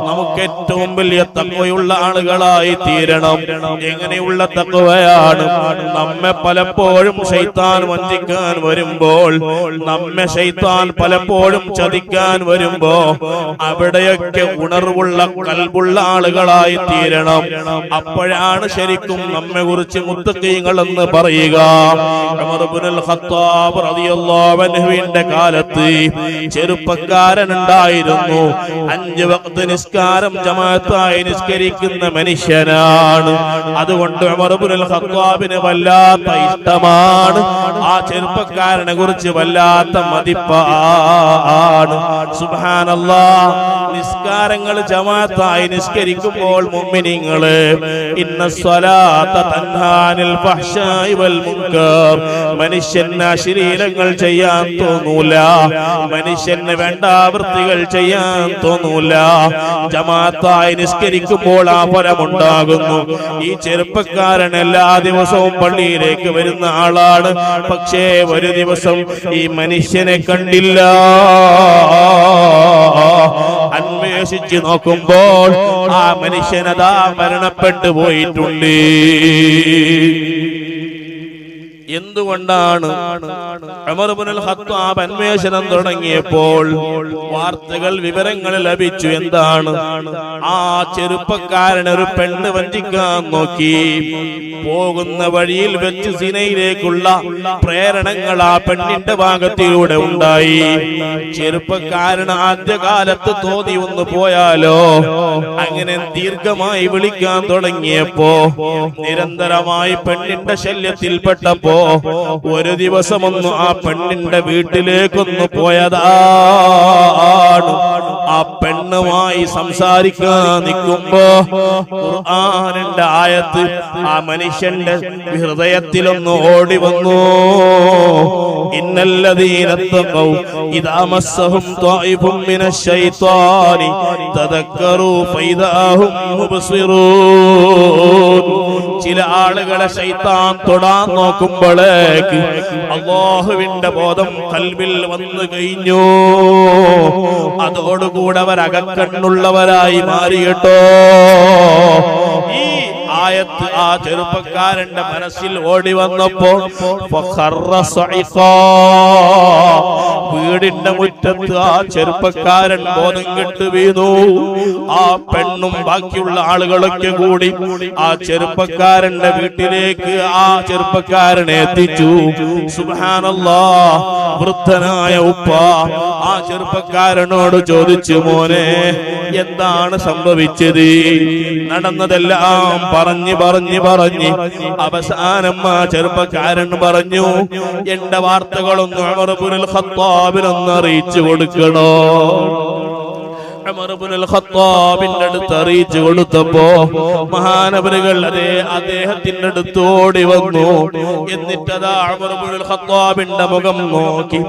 നമുക്ക് ഏറ്റവും വലിയ തഖ്വയുള്ള ആളുകളായി തീരണം. എങ്ങനെയുള്ള തഖ്വയാണ്? നമ്മെ പലപ്പോഴും ശൈത്താൻ വഞ്ചിക്കാൻ വരുമ്പോൾ, നമ്മെ ശൈത്താൻ പലപ്പോഴും ചതിക്കാൻ വരുമ്പോ അവിടെയൊക്കെ ഉണർവുള്ള കൽബുള്ള ആളുകളായി തീരണം. അപ്പോഴാണ് ശരിക്കും നമ്മെ കുറിച്ച് മുത്തഖീങ്ങൾ എന്ന് പറയുക. ഉമർ ഇബ്നുൽ ഖത്താബ് റളിയല്ലാഹു അൻഹുവിന്റെ കാലത്ത് ചെറുപ്പക്കാരൻ ഉണ്ടായിരുന്നു. 5 വഖ്ത് നിസ്കാരം ജമാഅത്തായി നിസ്കരിക്കുന്ന മനുഷ്യനാണ്. അതുകൊണ്ട് ഉമർ ഇബ്നുൽ ഖത്താബിന് വല്ലാത്ത ഇഷ്ടമാണ്. ആ ചെറുപ്പക്കാരനെ കുറിച്ച് വല്ലാത്ത മതിപ്പാണ്. സുബ്ഹാനല്ലാഹ്, നിസ്കാരങ്ങൾ ജമാഅത്തായി നിസ്കരിക്കുമ്പോൾ മുഅ്മിനീങ്ങളെ, ഇന്ന സ്വലാത്ത തൻഹാ അനിൽ ഫഹ്ശാഇ വൽ മുൻകർ, മനുഷ്യന് അശ്ലീലങ്ങൾ ചെയ്യാൻ തോന്നൂല, മനുഷ്യന് വേണ്ടാവൃത്തികൾ ചെയ്യാൻ തോന്നൂല. ജമാഅത്തായി നിസ്കരിക്കുമ്പോൾ ആ ഫലമുണ്ടാകുന്നു. ഈ ചെറുപ്പക്കാരൻ എല്ലാ ദിവസവും പള്ളിയിലേക്ക് വരുന്ന ആളാണ്. പക്ഷേ ഒരു ദിവസം ഈ മനുഷ്യനെ കണ്ടില്ല. അന്വേഷിച്ച് നോക്കുമ്പോൾ ആ മനുഷ്യനതാ മരണപ്പെട്ടു പോയിട്ടുണ്ട്. എന്തുകൊണ്ടാണ്? ഉമർ ഇബ്നുൽ ഖത്താബ് അന്വേഷണം തുടങ്ങിയപ്പോൾ വാർത്തകൾ, വിവരങ്ങൾ ലഭിച്ചു. എന്താണ്? ആ ചെറുപ്പക്കാരൻ ഒരു പെണ്ണ് വഞ്ചിക്കാൻ നോക്കി. പോകുന്ന വഴിയിൽ വെച്ച് സിനയിലേക്കുള്ള പ്രേരണങ്ങൾ ആ പെണ്ണിന്റെ ഭാഗത്തിലൂടെ ഉണ്ടായി. ചെറുപ്പക്കാരൻ ആദ്യകാലത്ത് തോന്നി ഒന്ന് പോയാലോ. അങ്ങനെ ദീർഘമായി വിളിക്കാൻ തുടങ്ങിയപ്പോ, നിരന്തരമായി പെണ്ണിന്റെ ശല്യത്തിൽപ്പെട്ടപ്പോ ഒരു ദിവസമൊന്ന് ആ പെണ്ണിന്റെ വീട്ടിലേക്കൊന്ന് പോയതാണ്. ആ പെണ്ണുമായി സംസാരിക്കാൻ നിൽക്കുമ്പോ ഖുർആനിന്റെ ആയത്ത് ആ മനുഷ്യന്റെ ഹൃദയത്തിലൊന്ന് ഓടി വന്നു. ഇന്നല്ലദീന തഖൗ ഇദാ മസ്സഹും ത്വായിഫും മിനശ് ശൈത്വാനി തദക്കറൂ ഫൈദാഹും മുബ്സിറൂൻ. ചില ആളുകളെ ശൈത്താൻ തൊടാൻ നോക്കുമ്പോഴേക്ക് അല്ലാഹുവിന്റെ ബോധം ഖൽബിൽ വന്നു കഴിഞ്ഞു. അതോടുകൂടെ അവർ അകക്കണ്ണുള്ളവരായി മാറിയിട്ടോ. ഈ ആയത്ത് ആ ചെറുപ്പക്കാരന്റെ മനസ്സിൽ ഓടി വന്നപ്പോ വീടിന്റെ മുറ്റത്ത് ആ ചെറുപ്പക്കാരൻ ബോധം കെട്ട് വീണു. ആ പെണ്ണും ബാക്കിയുള്ള ആളുകളൊക്കെ കൂടി ആ ചെറുപ്പക്കാരന്റെ വീട്ടിലേക്ക് ആ ചെറുപ്പക്കാരനെ എത്തിച്ചു. സുബ്ഹാനല്ലാഹ്, വൃദ്ധനായ ഉപ്പ ആ ചെറുപ്പക്കാരനോട് ചോദിച്ചു, മോനെ എന്താണ് സംഭവിച്ചത്? നടന്നതെല്ലാം പറഞ്ഞ് അവസാനം ആ ചെറുപ്പക്കാരൻ പറഞ്ഞു, എന്റെ വാർത്തകളൊന്നും ഉമർ ഇബ്നുൽ ഖത്താബിനൊന്ന് അറിയിച്ചു കൊടുക്കണോ. ഉമർ ഇബ്നുൽ ഖത്താബിന്റെ അടുത്ത് അറിയിച്ചു കൊടുത്തപ്പോ മഹാനവറുകൾ അദ്ദേഹത്തിന്റെ അടുത്ത് ഓടി വന്നു. എന്നിട്ട് അതാ ഉമർ ഇബ്നുൽ ഖത്താബിന്റെ മുഖം നോക്കി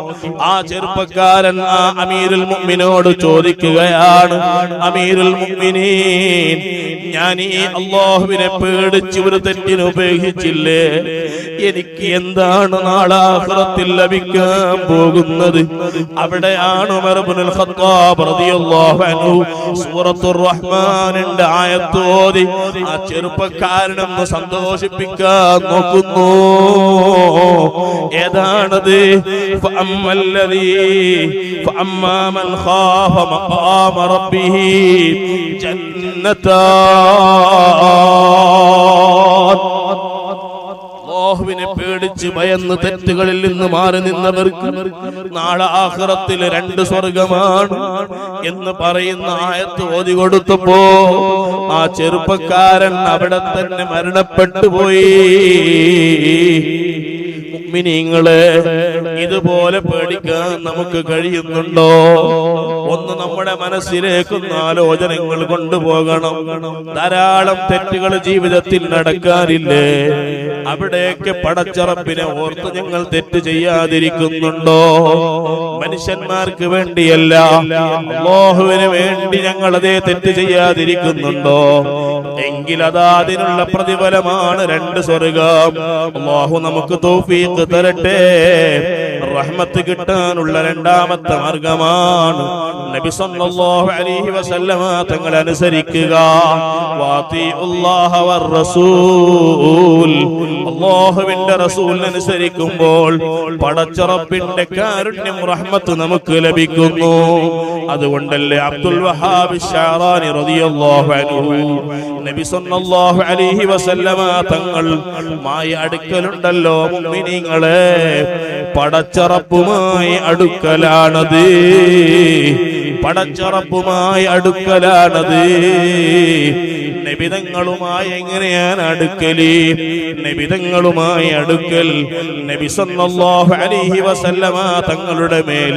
ആ ചെറുപ്പക്കാരൻ ആ അമീറുൽ മുഅ്മിനോട് ചോദിക്കുകയാണ്, അമീറുൽ മുഅ്മിനീൻ, ഞാൻ ഈ അല്ലാഹുവിനെ പേടിച്ച് ഒരു തെറ്റിന് ഉപേക്ഷിച്ചില്ലേ? എനിക്ക് എന്താണ് നാളെ ആഖിറത്തിൽ ലഭിക്കാൻ പോകുന്നത്? അവിടെയാണ് ഉമർ ഇബ്നുൽ ഖത്താബ് റളിയല്ലാഹു അൻഹു സൂറത്തുർ റഹ്മാനിന്റെ ആയത്ത് ഓതി ആ ചെറുപ്പക്കാരനെ ഒന്ന് സന്തോഷിപ്പിക്കാൻ നോക്കുന്നു. ഏതാണത്? ഫഅമ്മാ മൻ ഖാഫ മഖാമ റബ്ബിഹി ജന്നതാൻ. അല്ലാഹുവിനെ പേടിച്ച് ഭയന്ന് തെറ്റുകളിൽ നിന്ന് മാറി നിന്നവർക്ക് നാളെ ആഖിറത്തിൽ 2 സ്വർഗമാണ് എന്ന് പറയുന്ന ആയത്ത് ഓതി കൊടുത്തപ്പോ ആ ചെറുപ്പക്കാരൻ അവിടെ തന്നെ മരണപ്പെട്ടു പോയി. മുഅ്മിനീങ്ങളെ, ഇതുപോലെ പേടിക്കാൻ നമുക്ക് കഴിയുന്നുണ്ടോ? ഒന്ന് നമ്മുടെ മനസ്സിലേക്കൊന്ന് ആലോചനകൾ കൊണ്ടുപോകണം. ധാരാളം തെറ്റുകൾ ജീവിതത്തിൽ നടക്കാറില്ലേ? അവിടെയൊക്കെ പടച്ചറപ്പിനെ ഓർത്ത് ഞങ്ങൾ തെറ്റ് ചെയ്യാതിരിക്കുന്നുണ്ടോ? മനുഷ്യന്മാർക്ക് വേണ്ടിയല്ല, അല്ലാഹുവിന് വേണ്ടി ഞങ്ങൾ അതേ തെറ്റ് ചെയ്യാതിരിക്കുന്നുണ്ടോ? എങ്കിൽ അതാ അതിനുള്ള പ്രതിഫലമാണ് 2 സ്വർഗം. അല്ലാഹു നമുക്ക് തൗഫീഖ് തരട്ടെ. റഹ്മത്ത് കിട്ടാനുള്ള 2ാമത്തെ മാർഗമാണ് നബി സല്ലല്ലാഹു അലൈഹി വസല്ലമ തങ്ങൾ അനുസരിക്കുക. വാതിഉല്ലാഹ വർ റസൂൽ. അല്ലാഹുവിന്റെ റസൂൽ അനുസരിക്കുമ്പോൾ പടച്ചറപ്പിന്റെ കാരുണ്യം റഹ്മത്ത് നമുക്ക് ലഭിക്കുന്നു. അതുകൊണ്ടല്ലേ അബ്ദുൽ വഹാബ് ശഅറാനി റളിയല്ലാഹു അൻഹു നബി സല്ലല്ലാഹു അലൈഹി വസല്ലമ തങ്ങൾ മായ അടുക്കലുണ്ടല്ലോ മുഅ്മിനീങ്ങളെ, പടച്ചറപ്പുമായി അടുക്കലാണത്. പടച്ചറപ്പുമായി അടുക്കലാണത്. നബിതങ്ങളുമായി എങ്ങനെയാണ് അടുക്കല്? നബിതങ്ങളുമായി അടുക്കൽ നബി സല്ലല്ലാഹു അലൈഹി വസല്ലമ തങ്ങളുടെ മേൽ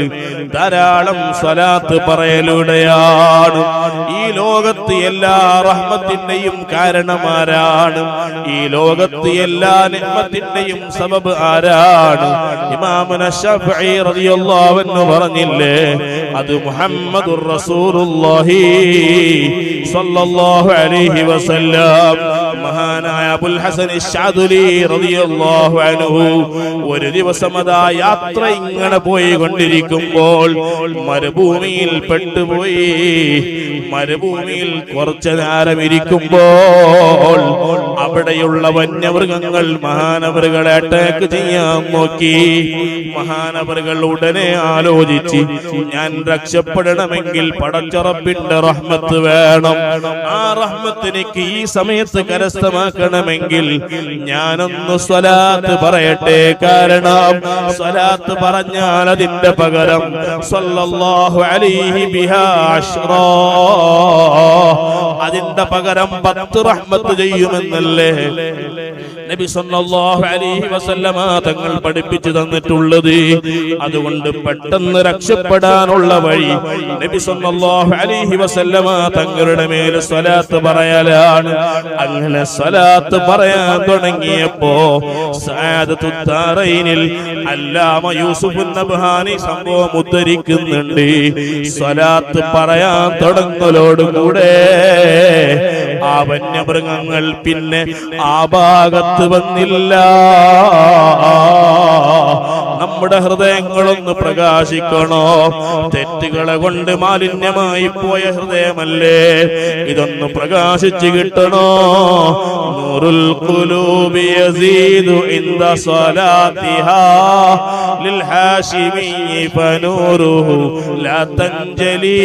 ധാരാളം സ്വലാത്ത് പറയലൂടെയാണ്. ഈ ലോകത്ത് എല്ലാ റഹ്മത്തിന്റെയും കാരണമാരാണ്? ഈ ലോകത്ത് എല്ലാ നിഅമത്തിന്റെയും സബബ് ആരാണ്? ഇമാമുന ശഫഈ റളിയല്ലാഹു അൻഹു പറഞ്ഞില്ലേ, അത് മുഹമ്മദുർ റസൂലുള്ളാഹി സ്വല്ലല്ലാഹു അലൈഹി വസല്ലം. മഹാനായ അബുൽ ഹസൻ അശ്ശഅദുലി റളിയല്ലാഹു അൻഹു ഒരു ദിവസം അതാ യാത്ര ഇങ്ങനെ പോയി കൊണ്ടിരിക്കുമ്പോൾ മരുഭൂമിയിൽ പെട്ടുപോയി. മരുഭൂമിയിൽ കുറച്ചു നേരം ഇരിക്കുമ്പോൾ അവിടെയുള്ള വന്യമൃഗങ്ങൾ മഹാനവറുകളെ അറ്റാക്ക് ചെയ്യാൻ നോക്കി. മഹാനവറുകൾ ഉടനെ ആലോചിച്ച്, ഞാൻ രക്ഷപ്പെടണമെങ്കിൽ പടച്ചറപ്പിന്റെ റഹ്മത്ത് വേണം. ആ റഹ്മത്ത് എനിക്ക് ഈ സമയത്ത് കരസ്ഥമാക്കണമെങ്കിൽ ഞാനൊന്ന് സ്വലാത്ത് പറയട്ടെ. കാരണം സ്വലാത്ത് പറഞ്ഞാൽ അതിന്റെ പകരം സല്ലല്ലാഹു അലൈഹി ബിഹാ അശ്റാ, അതിന്റെ പകരം 10 റഹ്മത്ത് ചെയ്യുമെന്നല്ലേ നബി സല്ലല്ലാഹു അലൈഹി വസല്ലമ തങ്ങൾ പഠിപ്പിച്ചു തന്നിട്ടുള്ളത്. അതുകൊണ്ട് പെട്ടെന്ന് രക്ഷപ്പെടാനുള്ള വഴി നബി സല്ലല്ലാഹു അലൈഹി വസല്ലമ തങ്ങളുടെ മേൽ സ്വലാത്ത് പറയലാണ്. അങ്ങനെ സ്വലാത്ത് പറയാൻ തുടങ്ങിയപ്പോ സഅദത്തുൽ ദാറൈനിൽ അല്ലാമ യൂസുഫ് നബ്ഹാനി സംഭവം ഉദ്ധരിക്കുന്നുണ്ട്. സ്വലാത്ത് പറയാൻ തുടങ്ങലോടുകൂടെ ആ വന്യമൃഗങ്ങൾ പിന്നെ ആ ഭാഗത്ത് വന്നില്ല. നമ്മുടെ ഹൃദയങ്ങളൊന്ന് പ്രകാശിക്കണോ? തെറ്റുകളെ കൊണ്ട് മാലിന്യമായി പോയ ഹൃദയമല്ലേ, ഇതൊന്ന് പ്രകാശിച്ചു കിട്ടണോ? നൂറുൽ ഖുലൂബി യസീദു ഇൻദ സ്വലാത്തിഹാ ലിൽ ഹാശിമി ഫനൂറുഹു ലാ തൻജലി.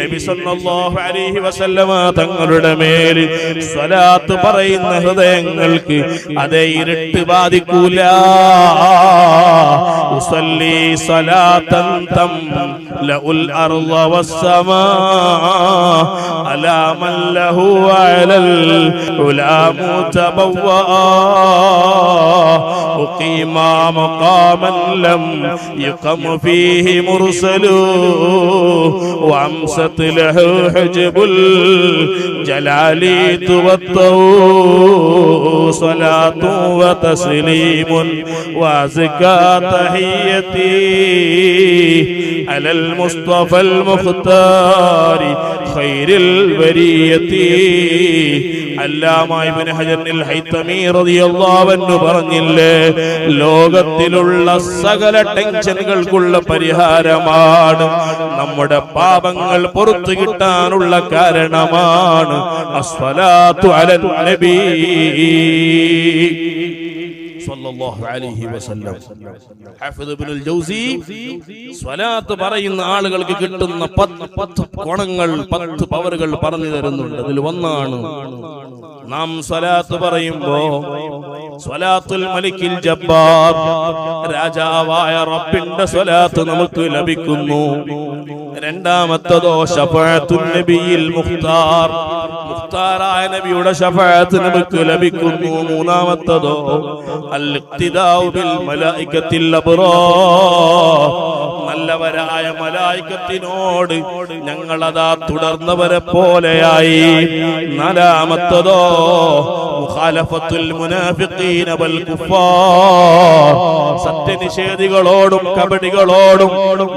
നബി സല്ലല്ലാഹു അലൈഹി വസല്ലമ തങ്ങളുടെ മേൽ സ്വലാത്ത് പറയുന്ന ഹൃദയങ്ങൾക്ക് അതേ ഇരുട്ട് ബാധിക്കൂല. ഉസല്ലി സ്വലാത്തൻ ലഉൽ അർള വസ്സമാ അലാ മൻ ലഹു അലൽ ഉലാ മുതബവ്വാ ഉഖീമാ മഖാമൻ ലം യഖം ഫീഹി മുർസലു വഅംസത് ലഹു ഹുജ്ബുൽ ജലാലി തുവത്തൗ സ്വലാത്തു വതസ്ലീമുൻ വഅസ്കാ തഹിയ്യതി അലൽ മുസ്തഫൽ മുഖ്താരി ഖൈറുൽ ബരിയതി. അല്ലാമ ഇബ്നു ഹജർ ഹൈതമി റളിയല്ലാഹു അൻഹു പറഞ്ഞില്ലേ, ലോകത്തിലുള്ള സകല ടെൻഷനുകൾക്കുള്ള പരിഹാരമാണ്, നമ്മുടെ പാപങ്ങൾ പുറത്തു കിട്ടാനുള്ള കാരണമാണ് അസ്സലാത്തു അലൻ നബി സല്ലല്ലാഹു അലൈഹി വസല്ലം. ഹാഫിദ് ഇബ്നുൽ ജൗസി സ്വലാത്ത് പറയുന്ന ആളുകൾക്ക് കിട്ടുന്ന 10 ഗുണങ്ങൾ, 10 പവറുകൾ പറഞ്ഞു തരുന്നുണ്ട്. അതിൽ ഒന്നാണ് നാം സ്വലാത്ത് പറയുമ്പോ സ്വലാത്തുൽ മലിക്കിൽ ജബ്ബാർ, രാജാവായ റബ്ബിന്റെ സ്വലാത്ത് നമുക്ക് ലഭിക്കുന്നു. രണ്ടാമത്തതോ ശഫാഅത്തുൻ നബിയിൽ മുഖ്താർ, മുഖ്താറായ നബിയുടെ ശഫാഅത്ത് നമുക്ക് ലഭിക്കുന്നു. മൂന്നാമത്തതോ അൽ ഇഖ്തിദാഉ ബിൽ മലായികത്തിൽ അബ്റാർ, നല്ലവരായ മലായികത്തിനോട് ഞങ്ങളതാ തുടർന്നവരെ പോലെയായി. നാലാമത്തതോ മുഖാലഫത്തുൽ മുനാഫിഖീന വൽ കുഫാർ, സത്യനിഷേധികളോടും കപടികളോടും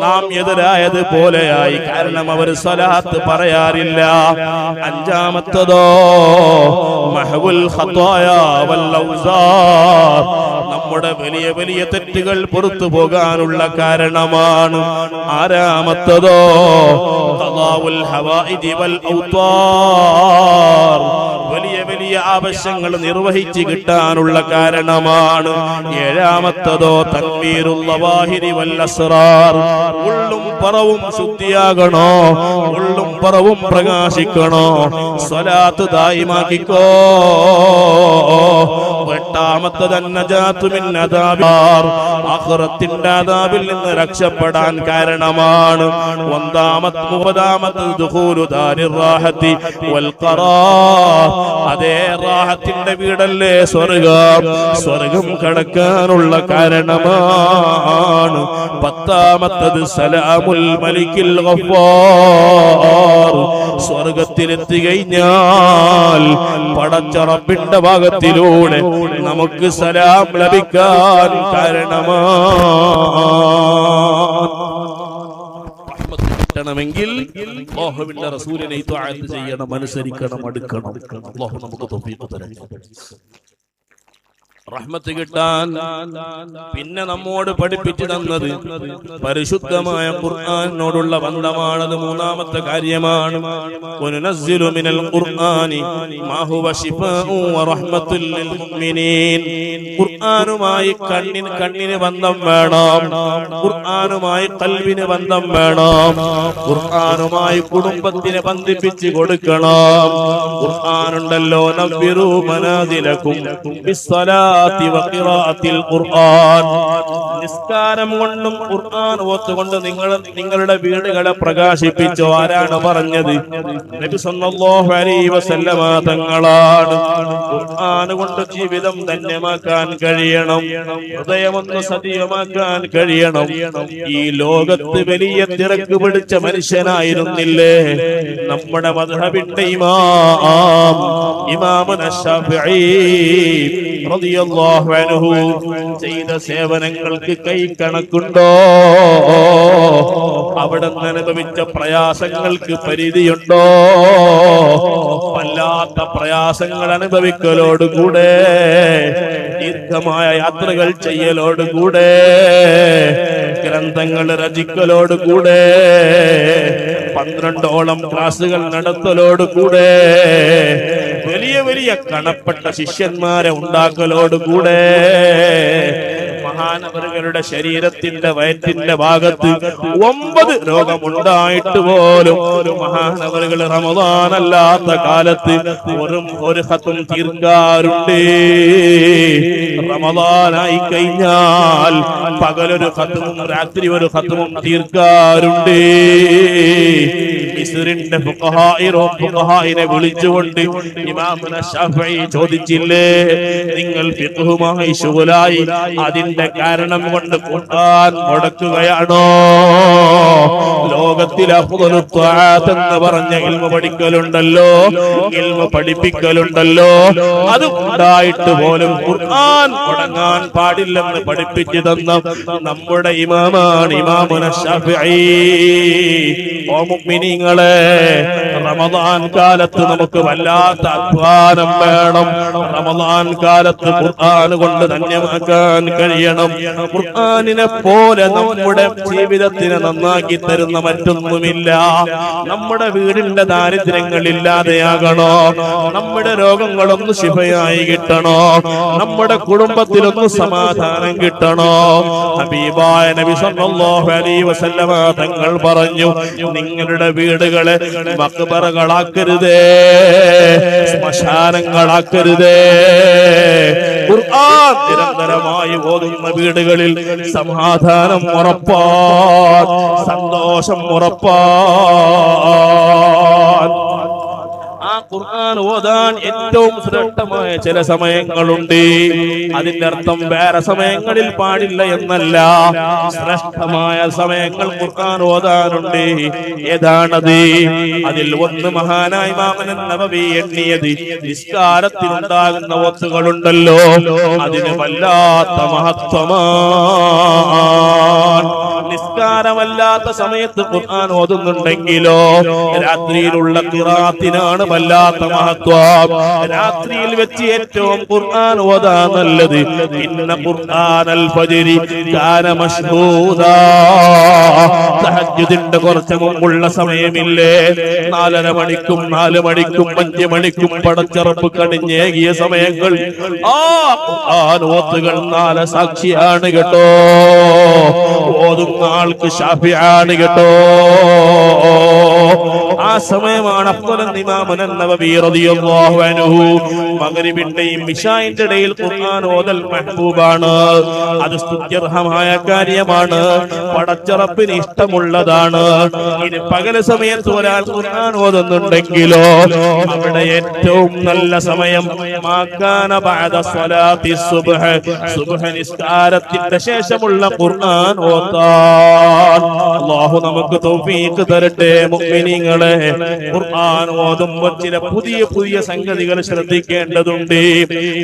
നാം എതിരായത് പോലെയായി, കാരണം അവർ സ്വലാത്ത് പറയാറില്ല. അഞ്ചാമത്തതോ മഹ്വുൽ ഖതായ വൽ ഔസാർ, നമ്മുടെ വലിയ വലിയ തെറ്റുകൾ പുറത്തു പോകാനുള്ള കാരണമാണ്. ആറാമത്തതോ ഖദാഉൽ ഹവായിജി വൽ ഔതാർ, വലിയ വലിയ ആവശ്യങ്ങൾ നിർവഹിച്ചു കിട്ടാനുള്ള കാരണമാണ്. ഏഴാമത്തതോ തൻവീറുൽ ലവാഹിരി വൽ അസ്റാർ, ഉള്ളും പറവും ശുദ്ധിയാകണോ, ഉള്ളും പറവും പ്രകാശിക്കണോ, സ്വലാത്ത് ദായിമാക്കിക്കോ. എട്ടാമത്തത് നജാത്തു മിൻ അദാബിർ, ആഖിറത്തിന്റെ അദാബിൽ നിന്ന് രക്ഷപ്പെടാൻ കാരണമാണ്. ഒമ്പതാമത്തത് ദുഖൂലു ദാരിർ റാഹത്തി വൽ ഖറാർ, അതേ റാഹത്തിന്റെ വീടല്ലേ സ്വർഗം, സ്വർഗം കടക്കാനുള്ള കാരണമാണ്. പത്താമത്തത് സലാമുൽ മലിക്കിൽ ഗഫാർ, സ്വർഗത്തിലെത്തി കഴിഞ്ഞാൽ പടച്ച റബ്ബിന്റെ ഭാഗത്തിലൂടെ നമുക്ക് സലാം ലഭിക്കാൻ കാരണമാണെങ്കിൽ അല്ലാഹുവിന്റെ റസൂലിനെ ഇത്ആഅത്ത് ചെയ്യണം, അനുസരിക്കണം, അടുക്കണം. അല്ലാഹു നമുക്ക് തൗഫീഖ് തരട്ടെ. റഹ്മത്ത് കിട്ടാൻ പിന്നെ നമ്മോട് പഠിപ്പിച്ചു തന്നത് പരിശുദ്ധമായ ഖുർആനോടുള്ള ബന്ധമാണത്. മൂന്നാമത്തെ കാര്യമാണ് വനുനസ്സിലു മിനൽ ഖുർആനി മാ ഹുവ ശിഫാഉ വറഹ്മത്തുൽ ലിൽ മുഅ്മിനീൻ. ഖുർആനുമായി കണ്ണിന് ബന്ധം വേണം, ഖുർആനുമായി ഖൽബിന് ബന്ധം വേണം, ഖുർആനുമായി കുടുംബത്തിനെ ബന്ധിപ്പിച്ച് കൊടുക്കണം. ഖുർആനുണ്ടല്ലോ നവ്വിറു മനാദിലകും ബിസ്സലാത്തി വഖിറാഅത്തിൽ ഖുർആൻ, നിസ്കാരം കൊണ്ടും ഖുർആൻ ഓത്തുകൊണ്ട് നിങ്ങളുടെ വീടുകളെ പ്രകാശിപ്പിച്ചോ. ആരാണ് പറഞ്ഞത്? നബി സല്ലല്ലാഹു അലൈഹി വസല്ലമ തങ്ങളാണ്. ഖുർആൻ കൊണ്ട് ജീവിതം ധന്യമാക്കാൻ കഴിയണം, ഹൃദയമൊന്ന് സജീവമാക്കാൻ കഴിയണം. ഈ ലോകത്ത് വലിയ തിരക്ക് പിടിച്ച മനുഷ്യനായിരുന്നില്ലേ നമ്മുടെ മദ്ഹബിന്റെ ഇമാമുന ശാഫിഈ റളിയല്ലാഹു അൻഹു? ചെയ്ത സേവനങ്ങൾക്ക് കൈ കണക്കുണ്ടോ? അവിടെ അനുഭവിച്ച പ്രയാസങ്ങൾക്ക് പരിധിയുണ്ടോ? വല്ലാത്ത പ്രയാസങ്ങൾ അനുഭവിക്കലോടുകൂടെ, ദീർഘമായ യാത്രകൾ ചെയ്യലോടുകൂടെ, ഗ്രന്ഥങ്ങൾ രചിക്കലോടുകൂടെ, 12ഓളം ക്ലാസുകൾ നടത്തലോടുകൂടെ, വലിയ വലിയ കണപ്പെട്ട ശിഷ്യന്മാരെ ഉണ്ടാക്കലോടുകൂടെ മഹാനവറുകളുടെ ശരീരത്തിന്റെ വയറ്റിന്റെ ഭാഗത്ത് 9 രോഗമുണ്ടായിട്ട് പോലും മഹാനവറുകൾ റമദാനല്ലാത്ത കാലത്ത് ഒരു ഖത്ം തീർക്കാറുണ്ട്. റമദാനായി കഴിഞ്ഞാൽ പകലൊരു ഖത്മും രാത്രി ഒരു ഖത്മും തീർക്കാറുണ്ട്. മിസ്റിന്റെ ഫുഖഹായിനെ വിളിച്ചുകൊണ്ട് ഇമാമുന ശാഫിഈ ചോദിച്ചില്ലേ, നിങ്ങൾ ഫിഖ്ഹുമായി ശുഗലായി അതിന്റെ കാരണം കൊണ്ട് ഖുർആൻ മുടക്കുകയാണോ? ലോകത്തിൽ അഫ്ദലു ത്വആത്ത് എന്ന് പറഞ്ഞ ഇൽമു പഠിക്കലുണ്ടല്ലോ, ഇൽമു പഠിപ്പിക്കലുണ്ടല്ലോ, അത് ഉണ്ടായിട്ട് പോലും ഖുർആൻ മുടങ്ങാൻ പാടില്ലെന്ന് പഠിപ്പിച്ചു തന്ന നമ്മുടെ ഇമാമാണ് ഇമാമുന ശാഫിഈ. ഓ മുഅ്മിനീങ്ങളെ, റമദാൻ കാലത്ത് നമുക്ക് വല്ലാത്ത അധ്വാനം വേണം. റമദാൻ കാലത്ത് ഖുർആൻ കൊണ്ട് ധന്യമാക്കാൻ കഴിയണം. ഖുർആനിനെ പോലെ നമ്മുടെ ജീവിതത്തിനെ നന്നാക്കി തരുന്ന മറ്റൊന്നുമില്ല. നമ്മുടെ വീടിന്റെ ദാരിദ്ര്യങ്ങൾ ഇല്ലാതെയാകണോ, നമ്മുടെ രോഗങ്ങളൊന്ന് ശിഫയായി കിട്ടണോ, നമ്മുടെ കുടുംബത്തിലൊന്ന് സമാധാനം കിട്ടണോ? ഹബീബായ നബി സല്ലല്ലാഹു അലൈഹി വസല്ലമ തങ്ങൾ പറഞ്ഞു, നിങ്ങളുടെ വീടുകളെ മഖ്ബറകളാക്കരുതേ, ശ്മശാനങ്ങളാക്കരുതേ. ഖുർആൻ നിരന്തരമായി ഓതുന്ന വീടുകളിൽ സമാധാനം ഉറപ്പാൻ, സന്തോഷം ഉറപ്പാൻ. ആ ഖുർആൻ ഓതാൻ ഏറ്റവും ശ്രേഷ്ഠമായ ചില സമയങ്ങളുണ്ട്. അതിന്റെ അർത്ഥം വേറെ സമയങ്ങളിൽ പാടില്ല എന്നല്ല, ശ്രേഷ്ഠമായ സമയങ്ങൾ ഖുർആൻ ഓതാനുണ്ട്. ഏതാണത്? അതിൽ ഒന്ന് മഹാനായ ഇമാം നബവി എണ്ണിയത് നിസ്കാരത്തിലുണ്ടാകുന്ന ഓത്തുകളുണ്ടല്ലോ, അതിന് വല്ലാത്ത മഹത്വമാണ്. നിസ്കാരമല്ലാത്ത സമയത്ത് ഖുർആൻ ഓതുന്നുണ്ടെങ്കിലോ രാത്രിയിലുള്ള ഖിറാഅത്തിനാണ് വല്ലാത്ത മഹത്വം. രാത്രിയിൽ വെച്ച് ഏറ്റവും ഖുർആൻ ഓതാൻ നല്ലത് ഇന്ന ഖുർആനൽ ഫജ്രി കാന മശ്ഹൂദാ. തഹജ്ജുദിന്റെ കുറച്ച് മുമ്പുള്ള സമയമില്ലേ, 4:30 മണിക്കും 4 മണിക്കും 5 മണിക്കും പടച്ചറപ്പ് കണിഞ്ഞേകിയ സമയങ്ങൾ, ആ ഖുർആൻ ഓത്തുകൾ 4 സാക്ഷിയാണ് കേട്ടോ. ഓതുന്ന ആൾക്ക് ശാഫിആണ് കേട്ടോ. ആ സമയമാണ് അഫ്ദലുൽ ഇമാം നബവി റളിയല്ലാഹു അൻഹു. മഗ്രിബിന്റെയും ഇശാഇന്റെ ഇടയിൽ ഖുർആൻ ഓതൽ മഹ്ബൂബാണ്. അത് സ്തുത്യർഹമായ കാര്യമാണ്, പടച്ചറപ്പിന് ഇഷ്ടമുള്ളതാണ്. ഇനി പകൽ സമയത്ത് ഒരാൾ ഖുർആൻ ഓതുന്നുണ്ടെങ്കിലോ അവിടെ ഏറ്റവും നല്ല സമയം മാകാന ബഅദ സ്വലാത്തി സുബ്ഹ്, സുബ്ഹ് നിസ്കാരത്തിന്റെ ശേഷമുള്ള ഖുർആൻ ഓതാൻ. അല്ലാഹു നമുക്ക് തൗഫീഖ് തരട്ടെ. മുഅ്മിനീങ്ങളെ, ഖുർആൻ ഓതുമ്പോൾ ചില പുതിയ പുതിയ സംഗതികൾ ശ്രദ്ധിക്കേണ്ടതുണ്ട്.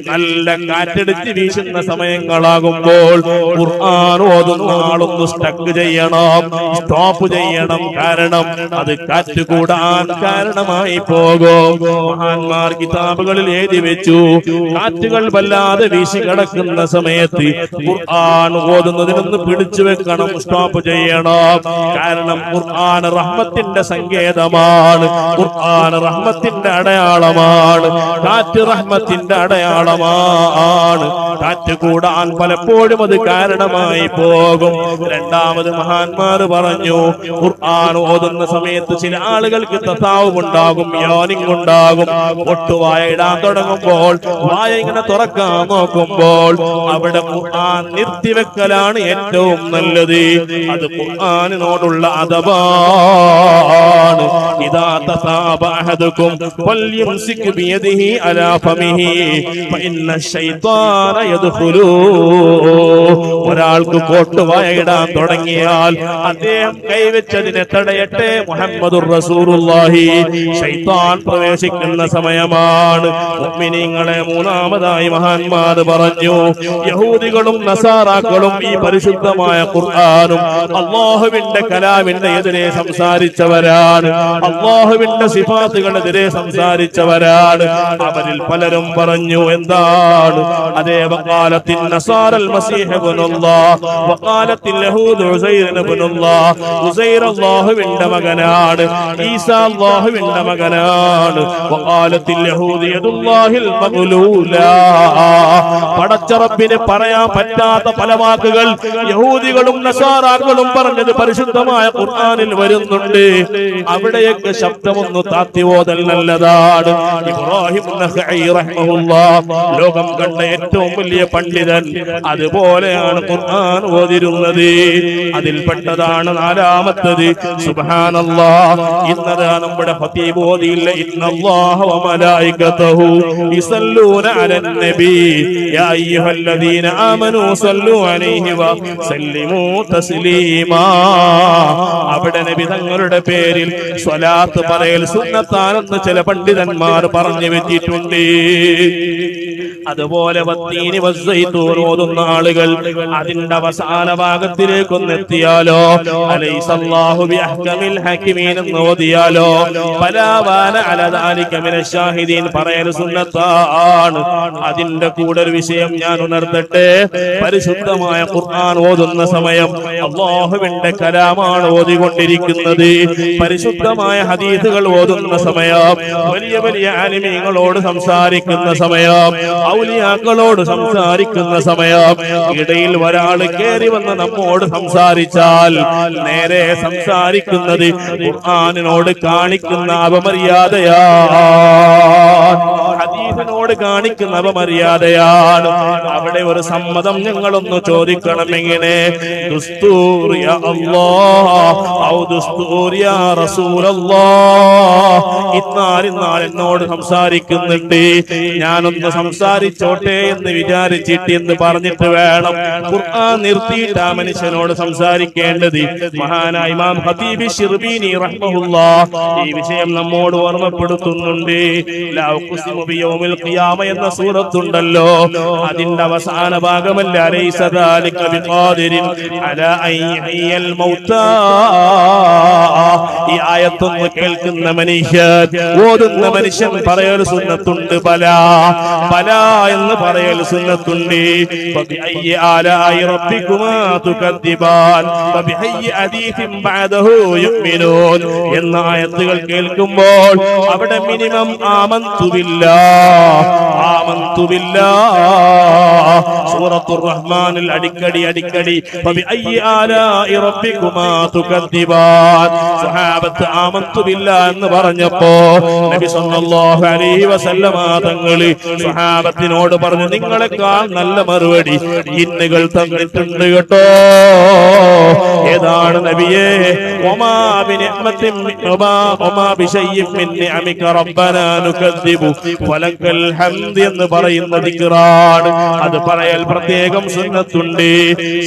നല്ല കാറ്റടിച്ച് വീശുന്ന സമയങ്ങളാകുമ്പോൾ ഖുർആൻ ഓതുന്ന ആളൊന്ന് സ്റ്റക്ക് ചെയ്യണം, സ്റ്റോപ്പ് ചെയ്യണം. കാരണം അത് കാറ്റ് കൂടാൻ കാരണമായി പോകും. മഹാന്മാർ കിതാബുകളിൽ എഴുതി വെച്ചു, കാറ്റുകൾ വല്ലാതെ വീശി കിടക്കുന്ന സമയത്ത് ഖുർആൻ ഓതുന്നതിനൊന്ന് പിടിച്ചു വെക്കണം, സ്റ്റോപ്പ് ചെയ്യണം. കാരണം ഖുർആൻ റഹ്മത്തിന്റെ സങ്കേതമാണ്, ഖുർആൻ റഹ്മത്തിന്റെ അടയാളമാണ്, കാറ്റ് റഹ്മത്തിന്റെ അടയാളമാണ്. കാറ്റ് കൂടാൻ പലപ്പോഴും അത് കാരണമായി പോകും. രണ്ടാമത് മഹാന്മാർ പറഞ്ഞു, ഖുർആൻ ഓതുന്ന സമയത്ത് ചില ആളുകൾക്ക് തസാവുണ്ടാകും, യോനിങ് ഉണ്ടാകും. ഒട്ടുവായ ഇടാൻ തുടങ്ങുമ്പോൾ, വായ ഇങ്ങനെ തുറക്കാൻ നോക്കുമ്പോൾ അവിടെ ഖുർആൻ നിർത്തിവെക്കലാണ് ഏറ്റവും നല്ലത്. അത് ഖുർആനിനോടുള്ള അദബാണ്. ഇദാ തസാബ അഹദുകും ഫൽയുംസിക് ബിയദിഹി അലാ ഫമിഹി ഫഇന്ന ശൈത്താന യദ്ഖുലു. ഒരാൾക്ക് കോട്ടുവായ ഇടാൻ തുടങ്ങിയാൽ അദ്ദേഹം കൈവച്ചതിനെ തടയട്ടെ. മുഹമ്മദുർ റസൂലുള്ളാഹി. ശൈത്താൻ പ്രവേശിക്കുന്ന സമയമാണ്. മുഅ്മിനീങ്ങളെ, മൂന്നാമതായി മഹാന്മാർ പറഞ്ഞു, യഹൂദികളും നസാറാക്കളും ഈ പരിശുദ്ധമായ ഖുർആനും അല്ലാഹുവിന്റെ കലാമിന്റെ എതിരെ സംസാരിച്ചവരാ. സംസാരിച്ചവരാണ്, അല്ലാഹുവിന്റെ സിഫാത്തുകളെതിരെ സംസാരിച്ചവരാണ്. അവരിൽ പലരും പറഞ്ഞു എന്താണ്? അതേ വഖാലത്തിൻ നസാറൽ മസീഹ് ഇബ്നുല്ലാഹ് വഖാലത്തിൽ യഹൂദ് ഉസൈർ ഇബ്നുല്ലാഹ്. ഉസൈർ അല്ലാഹുവിന്റെ മകനാണ്, ഈസാ അല്ലാഹുവിന്റെ മകനാണ്. വഖാലത്തിൽ യഹൂദ് യദുല്ലാഹിൽ മഗ്ലൂല. പടച്ച റബ്ബിനെ പറയാൻ പറ്റാത്ത പല വാക്കുകൾ യഹൂദികളും നസാറാക്കളും പറഞ്ഞത് പരിശുദ്ധമായ ഖുർആനിൽ വരുന്നുണ്ട്. അവിടെയൊക്കെ ശബ്ദമൊന്ന് താത്തി ഓതൽ നല്ലതാണ്. ഇബ്രാഹിം നഖഈ റഹ്മഹുല്ലാഹ് ലോകം കണ്ട ഏറ്റവും വലിയ പണ്ഡിതൻ, അതുപോലെയാണ് ഖുർആൻ ഓതിരുന്നത്. അതിൽപ്പെട്ടതാണ് നാലാമത്തത് സുബ്ഹാനല്ലാഹ്. ഇന്നതാ നമ്മുടെ ഖതീബ് ഓതിയില്ല, ഇന്നല്ലാഹ വ മലായികതഹു യുസല്ലൂന അലൻ നബി യാ അയ്യുഹല്ലദീന ആമനൂ സല്ലു അലൈഹി വ സല്ലിമൂ തസ്ലീമാ. അവിടെ നബി തങ്ങളുടെ പേരിൽ സ്വലാത്ത് പറയൽ സുന്നത്താണെന്ന് ചില പണ്ഡിതന്മാർ പറഞ്ഞു വെച്ചിട്ടുണ്ട്. അതുപോലെ വത്തീനി വസ്സൈത്തൂൻ ഓതുന്ന ആളുകൾ അതിന്റെ അവസാന ഭാഗത്തിലേക്കൊന്ന് എത്തിയാലോ, അലൈസല്ലാഹു ബിഅഹ്കമിൽ ഹകീമീൻ എന്ന് ഓതിയാലോ, ഫലാവാന അലാ ദാലിക മിനശ് ഷാഹിദീൻ പറയൽ സുന്നത്താണ്. അതിന്റെ കൂടെ ഒരു വിഷയം ഞാൻ ഉണർത്തട്ടെ. പരിശുദ്ധമായ ഖുർആൻ ഓതുന്ന സമയം അല്ലാഹുവിന്റെ കലാമാണ് ഓതിക്കൊണ്ടിരിക്കുന്നത്. പരിശുദ്ധമായ ഹദീസുകൾ ഓതുന്ന സമയം, വലിയ വലിയ ആലിമീങ്ങളോട് സംസാരിക്കുന്ന സമയം, ഔലിയാക്കളോട് സംസാരിക്കുന്ന സമയം, ഇടയിൽ ഒരാൾ കയറി വന്ന് നമ്മോട് സംസാരിച്ചാൽ നേരെ സംസാരിക്കുന്നത് ഖുർആനിനോട് കാണിക്കുന്ന അപമര്യാദയാണ്, ഹദീസിനോട് കാണിക്കുന്ന അപമര്യാദയാണ്. അവിടെ ഒരു സമ്മതം ഞങ്ങളൊന്ന് ചോദിക്കണം. എങ്ങനെ? ദുസ്തൂർ യാ അല്ലാഹ് ഔ ദുസ്തൂർ യാ റസൂലല്ലാഹ്. ഇന്നാൾ എന്നോട് സംസാരിക്കുന്നുണ്ട്, ഞാനൊന്ന് സംസാരിച്ചോട്ടെ എന്ന് വിചാരിച്ചിട്ട് എന്ന് പറഞ്ഞിട്ട് വേണം ഖുർആൻ നിർത്തിയിട്ട് ആ മനുഷ്യനോട് സംസാരിക്കേണ്ടത്. മഹാനായ ഇമാം ഖതീബ് ശിർബീനി റഹ്മഹുല്ലാഹ് ഈ വിഷയം നമ്മോട് ഓർമ്മപ്പെടുത്തുന്നുണ്ട്. ലാ ഉഖ്സിമു ബിയൗമിൽ ഖിയാമ എന്ന സൂറത്തുണ്ടല്ലോ, അതിന്റെ അവസാന ഭാഗമല്ല അലൈസ ദാലിക ബിഖാദിരിൻ അലാ അൻ യഹ്യൽ മൗതാ. ഈ ആയത്തൊന്ന് കേൾക്കുന്ന മനുഷ്യൻ, ഓതുന്ന മനുഷ്യൻ പറയൽ സുന്നത്തുണ്ട്. ബലാ ബലാ എന്ന് പറയൽ സുന്നത്തുണ്ട്. ഫബിഅയ്യി ആലാഇ റബ്ബികുമാ തുകദ്ദിബാൻ ഫബിഅയ്യി ഹദീസിൻ ബഅദഹു യുഅ്മിനൂൻ എന്ന ആയത്തുകൾ കേൾക്കുമ്പോൾ അവിടെ മിനിമം ആമന്തു ബില്ലാഹ്, ആമന്തു ബില്ലാഹ്. സൂറത്തുർ റഹ്മാനിൽ അടിക്കടി ഫബിഅയ്യി ആലാഇ റബ്ബികുമാ തുകദ്ദിബാൻ. സഹാബത്ത് ആമന്തു ബില്ലാഹ് എന്ന് പറഞ്ഞപ്പോ നബി സല്ലല്ലാഹു അലൈഹി വസല്ലമ തങ്ങൾ സഹാബത്തിനോട് പറഞ്ഞു, നിങ്ങളെക്കാൾ നല്ല മറുപടി ജിന്നുകൾ തന്നിട്ടുണ്ട് കേട്ടോ. ഏതാണ് നബിയേ? വമാ ബിനിഅമത്തിൻ വമാ ബിശൈഇൻ മിൻ നിഅമിക റബ്ബനാ നുകദ്ദിബു ഫലക്കൽ ഹംദ് എന്ന് പറയുന്ന ദിക്റാണ്. അത് പറയൽ പ്രത്യേകം സുന്നത്തുണ്ട്.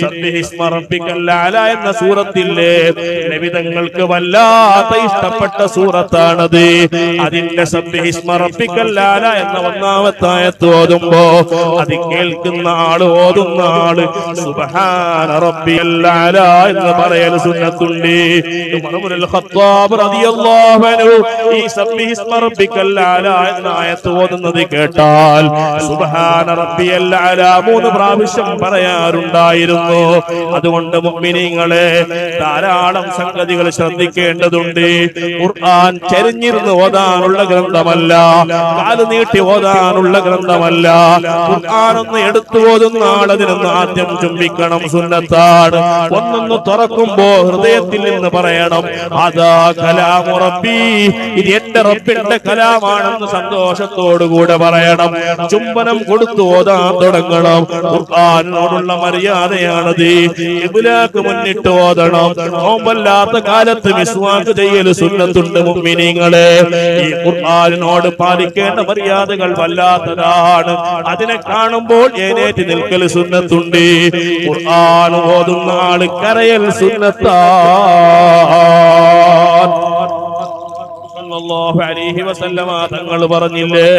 സബ്ബിഹിസ്മ റബ്ബിക്കൽ അഅല എന്ന സൂറത്തിലെ നബി തങ്ങൾക്ക് വല്ലാത്ത ഇഷ്ടപ്പെട്ട സൂറത്താണത്. അതിന്റെ സബ്ബിഹിസ്മ റബ്ബിക്കൽ അഅല എന്ന ഒന്നാമത്തെ ആയത്ത് ഓതുമ്പോ അത് കേൾക്കുന്ന ആള്, ഓതുന്ന ആള് സുബ്ഹാന റബ്ബിയൽ അഅല എന്ന് പറയൽ സുന്നത്തുണ്ട്. ഉമർ ഇബ്നുൽ ഖത്താബ് റളിയല്ലാഹു അൻഹു ഈ സബ്ബിഹിസ്മ റബ്ബിക്കൽ അഅല എന്ന ആയത്ത് ഓതുന്നത് കേട്ടാൽ സുബ്ഹാന റബ്ബിയൽ അഅല 3 പ്രാവശ്യം പറയാറുണ്ടായിരുന്നു. അതുകൊണ്ട് മുഅ്മിനീങ്ങളെ ധാരാളം സംഗതികൾ ശ്രദ്ധിക്കേണ്ടതുണ്ട്. ഖുർആൻ ചരിഞ്ഞിരുന്ന് ഓതാനുള്ള ഗ്രന്ഥമല്ല, കാല് നീട്ടി ഓതാനുള്ള ഗ്രന്ഥമല്ല. ഖുർആൻ ഒന്ന് എടുത്തു ഓതുന്ന ആളതിനൊന്ന് ആദ്യം ചുംബിക്കണം, സുന്നത്താണ്. ഒന്നൊന്ന് തുറക്കുമ്പോ ഹൃദയത്തിൽ നിന്ന് പറയണം, അതാ കലാമു റബ്ബി, ഇത് എന്റെ റബ്ബിന്റെ കലാമാണെന്ന് സന്തോഷത്തോടുകൂടെ പറയണം. ചുംബനം കൊടുത്തു ഓതാൻ തുടങ്ങണം. ഖുർആനോടുള്ള മര്യാദയാണത്. ഖിബ്ലക്ക് മുന്നിട്ട് ഓതണം. നോമ്പല്ലാത്ത കാലത്ത് മിസ്വാക്ക് ചെയ്യൽ സുന്നത്തുണ്ട്. മുഅ്മിനീങ്ങളെ, ഈ ഖുർആനോട് പാലിക്കേണ്ട മര്യാദകൾ വല്ലാത്തതാണ്. അതിനെ കാണുമ്പോൾ എഴുന്നേറ്റ് നിൽക്കൽ സുന്നത്തുണ്ട്. ഖുർആൻ ഓതുന്ന ആള് കരയൽ സുന്നത്താണ്. സല്ലല്ലാഹു അലൈഹി വസല്ലമ തങ്ങൾ പറഞ്ഞില്ലേ,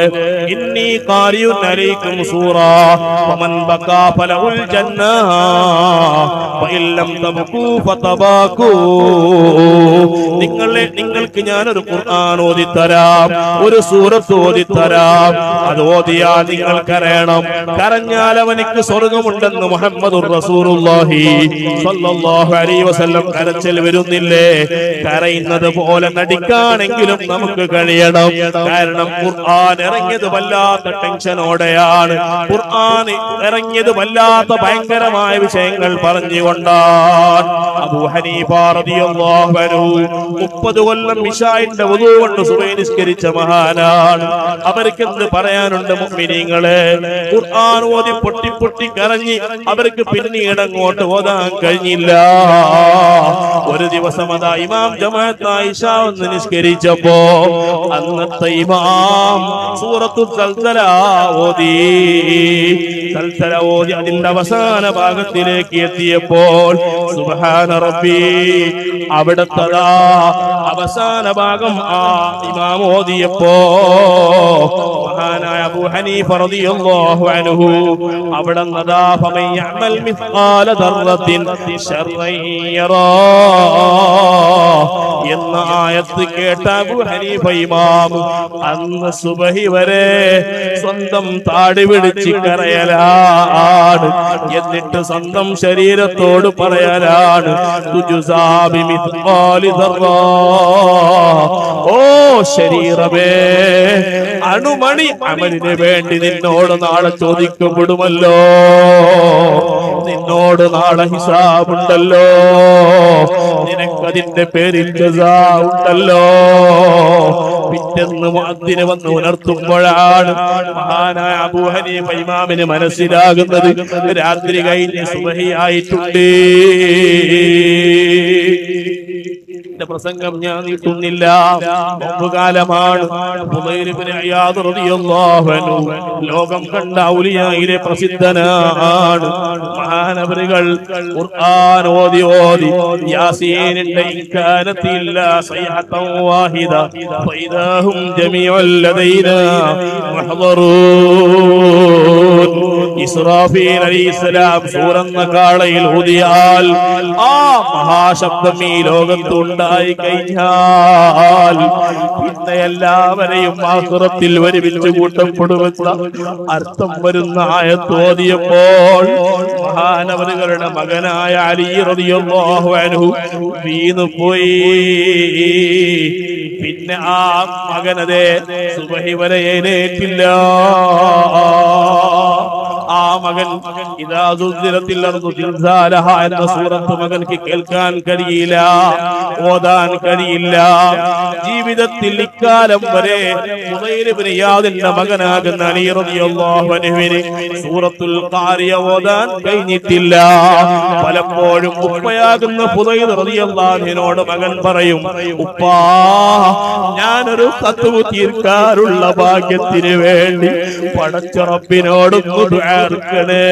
ഇന്നി ഖാരിയുൻ അലൈക്കും സൂറ വമൻ ബകാ ഫലഹുൽ ജന്ന വഇല്ലം തബകൂ ഫതബാകൂ. നിങ്ങൾക്ക് നിങ്ങൾക്ക് ഞാനൊരു ഖുർആൻ ഓതിത്തരാം, ഒരു സൂറത്ത് ഓതിത്തരാം. അത് ഓതിയാൽ നിങ്ങൾ കരയണം. കരഞ്ഞാൽ അവനിക്ക് സ്വർഗമുണ്ടെന്ന് മുഹമ്മദുർ റസൂലുള്ളാഹി സ്വല്ലല്ലാഹു അലൈഹി വസല്ലം. കരച്ചിൽ വരുന്നില്ലേ? കരയുന്നത് പോലെ നടിക്കാനെങ്കിലും നമുക്ക് കഴിയണം. കാരണം ഖുർആൻ ഇറങ്ങിയത് വല്ലാത്ത ടെൻഷനോടെയാണ്. ഖുർആൻ ഇറങ്ങിയത് വല്ലാത്ത ഭയങ്കരമായ വിഷയങ്ങൾ പറഞ്ഞുകൊണ്ടാണ്. അബൂ ഹനീഫ റളിയല്ലാഹു അൻഹു 30 കൊല്ലം ഇശാഇന്റെ വുദൂ കൊണ്ട് സുബഹി നിസ്കരിച്ച മഹാനാണ്. അവർക്ക് എന്ത് പറയാനുണ്ട് മുഅ്മിനീങ്ങളെ? ഖുർആൻ ഓതി പൊട്ടി പൊട്ടി കരഞ്ഞി അവർക്ക് പിന്നീട് അങ്ങോട്ട് ഓതാൻ കഴിഞ്ഞില്ല. ഒരു ദിവസം അതാ ഇമാം ജമാഅത്തായി ഇശാ ഒന്ന് നിസ്കരിച്ചപ്പോ അന്നത്തെ ഇമാം സൂറത്തുൽ സൽസല ഓതി. സൽസല ഓതി അതിന്റെ അവസാന ഭാഗത്തിലേക്ക് എത്തിയപ്പോൾ സുബ്ഹാന റബ്ബി, അവിടത്തെ അവസാന ഭാഗം ആ ഇമാം ഓതിയപ്പോ മഹാനായ അബൂ ഹനീഫ റളിയല്ലാഹു അൻഹു അവിടന്നതാ ഫമൻ യഅമൽ മിസ്ഖാല ദർറത്തിൻ ശർറൻ യറാ എന്ന ആയത്ത് കേട്ട അബൂ ഹനീഫ ഇമാം അന്ന് സുബഹി വരെ സ്വന്തം താടി പിടിച്ച് കരയലാണ്. എന്നിട്ട് സ്വന്തം ശരീരത്തോട് പറയലാണ്, തുജുസാ ബിമിസ്ഖാലി ദർറാ, ഓ ശരീരമേ, അണുമണി അമലിന് വേണ്ടി നിന്നോട് നാളെ ചോദിക്കപ്പെടുമല്ലോ, നിന്നോട് നാളെ ഹിസാബുണ്ടല്ലോ, നിനക്കതിന്റെ പേരിൽ ജസാ ഉണ്ടല്ലോ. പിറ്റേന്ന് മുഅദ്ദിന് വന്ന് ഉണർത്തുമ്പോഴാണ് മഹാനായ അബൂ ഹനീഫ ഇമാമിന് മനസ്സിലാകുന്നത് രാത്രി കഴിഞ്ഞ് സുബഹി ആയിട്ടുണ്ട്. പ്രസംഗം ഞാൻ നീട്ടുന്നില്ല. മുമ്പുകാലമാണ്. ലോകം കണ്ട ഔലിയായിലെ പ്രസിദ്ധനാണ്. മഹാനവറുകൾ ഖുർആൻ ഓതി ഓതി യാസീനിന്റെ ഇൻകാനത്തില്ല സയ്ഹതൻ വാഹിദ ഫൈദാഹും ജമീഉൽ ലദൈനാ മുഹ്ദറൂൻ. ഇസ്രാഫീൽ അലൈഹിസ്സലാം സൂറന്ന കാളയിൽ ഊതിയാൽ ആ മഹാശബ്ദം ഈ ലോകത്തുണ്ടായി കഴിഞ്ഞാൽ പിന്നെ എല്ലാവരെയും ആഖിറത്തിൽ ഒരുമിച്ച് കൂട്ടപ്പെടുമെന്ന അർത്ഥം വരുന്ന ആയത്ത് ഓതിയപ്പോൾ മഹാനവറുകളുടെ മകനായ അലി റളിയല്ലാഹു അൻഹു വീണുപോയി. പിന്നെ ആ മകനതെ സുബഹി വരെ എഴുന്നേറ്റില്ല. ആ മകൻ ഇദാ സുൽസിലത്തിൽ അർദു സിൽസാലഹ എന്ന സൂറത്ത് മകൻക്ക് കേൾക്കാൻ കഴിയില്ല, ഓതാൻ കഴിയില്ല. ജീവിതത്തിൽ ഇക്കാലം വരെ ഫുദൈൽ ഇബ്നു ഇയാദിന്റെ മകനാകുന്ന അലി റളിയല്ലാഹു അൻഹുവിന് സൂറത്തുൽ ഖാരിയ ഓതാൻ കഴിഞ്ഞിട്ടില്ല. പലപ്പോഴും ഉപ്പയാകുന്ന ഫുദൈൽ റളിയല്ലാഹു അൻഹുവിനോട് മകൻ പറയും, ഉപ്പാ, ഞാനൊരു ഖത്വ തീർക്കാനുള്ള ഭാഗ്യത്തിന് വേണ്ടി പടച്ച റബ്ബിനോടൊന്ന് ദുആ ർക്കണേ.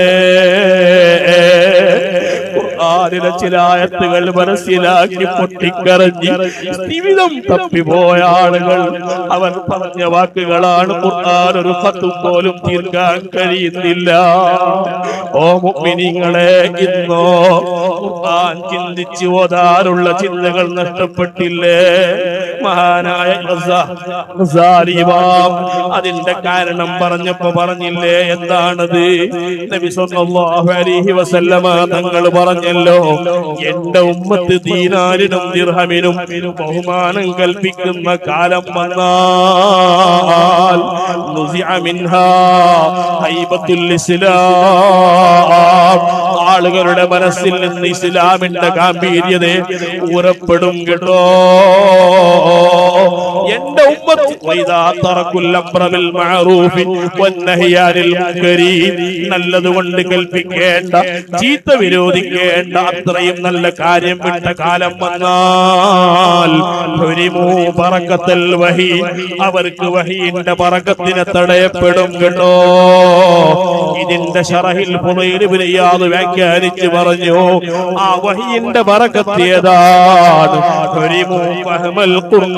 ഖുർആനിലെ ചില ആയത്തുകൾ മനസ്സിലാക്കി പൊട്ടിക്കരഞ്ഞ് ജീവിതം തപ്പിപ്പോയ ആളുകൾ അവർ പറഞ്ഞ വാക്കുകളാണ്. ഖുർആൻ ഒരു ഖത്വ പോലും തീർക്കാൻ കഴിയുന്നില്ല. ഓ മുഅ്മിനീങ്ങളെ, ഇന്നോ ഖുർആൻ ചിന്തിച്ച് ഓതാനുള്ള ചിന്തകൾ നഷ്ടപ്പെട്ടില്ലേ? മഹാനായ ഗസാലി ഇമാം അതിന്റെ കാരണം പറഞ്ഞപ്പോ പറഞ്ഞില്ലേ എന്താണത്? നബി സല്ലല്ലാഹു അലൈഹി വസല്ലമ തങ്ങൾ പറഞ്ഞല്ലോ, എന്റെ ഉമ്മത്ത് ദീനാരിനും ദിർഹമിനും ബഹുമാനം കൽപ്പിക്കുന്ന കാലം വന്നാൽ നുസിഅ മിൻഹാ ഹൈബത്തുൽ ഇസ്ലാം, ആളുകളുടെ മനസ്സിൽ നിന്ന് ഇസ്ലാമിന്റെ ഗാംഭീര്യത ഊരപ്പെടും കേട്ടോ. എന്റെ ഉമ്മത്ത് വൈദാ തറക്കുൽ അംറ ബിൽ മഅറൂഫി വന്നഹി അനിൽ മുൻകരി, നല്ലതുകൊണ്ട് കൽപ്പിക്കേണ്ട ചീത്ത വിരോധിക്കേണ്ട അത്രയും നല്ല കാര്യം വിട്ട കാലം വന്നാൽ ബറക്കത്തുൽ വഹി, അവർക്ക് വഹിയുടെ ബറക്കത്തിനെ തടയപ്പെടും കേട്ടോ. ഇതിന്റെ ശറഹിൽ ഫുദൈൽ ഇബ്നു ഇയാദ് വ്യാഖ്യാനിച്ച് പറഞ്ഞു, ആ വഹിയുടെ ബറക്കത്ത് ഏതാണ്? ഫഹ്മൽ ഖുർആൻ,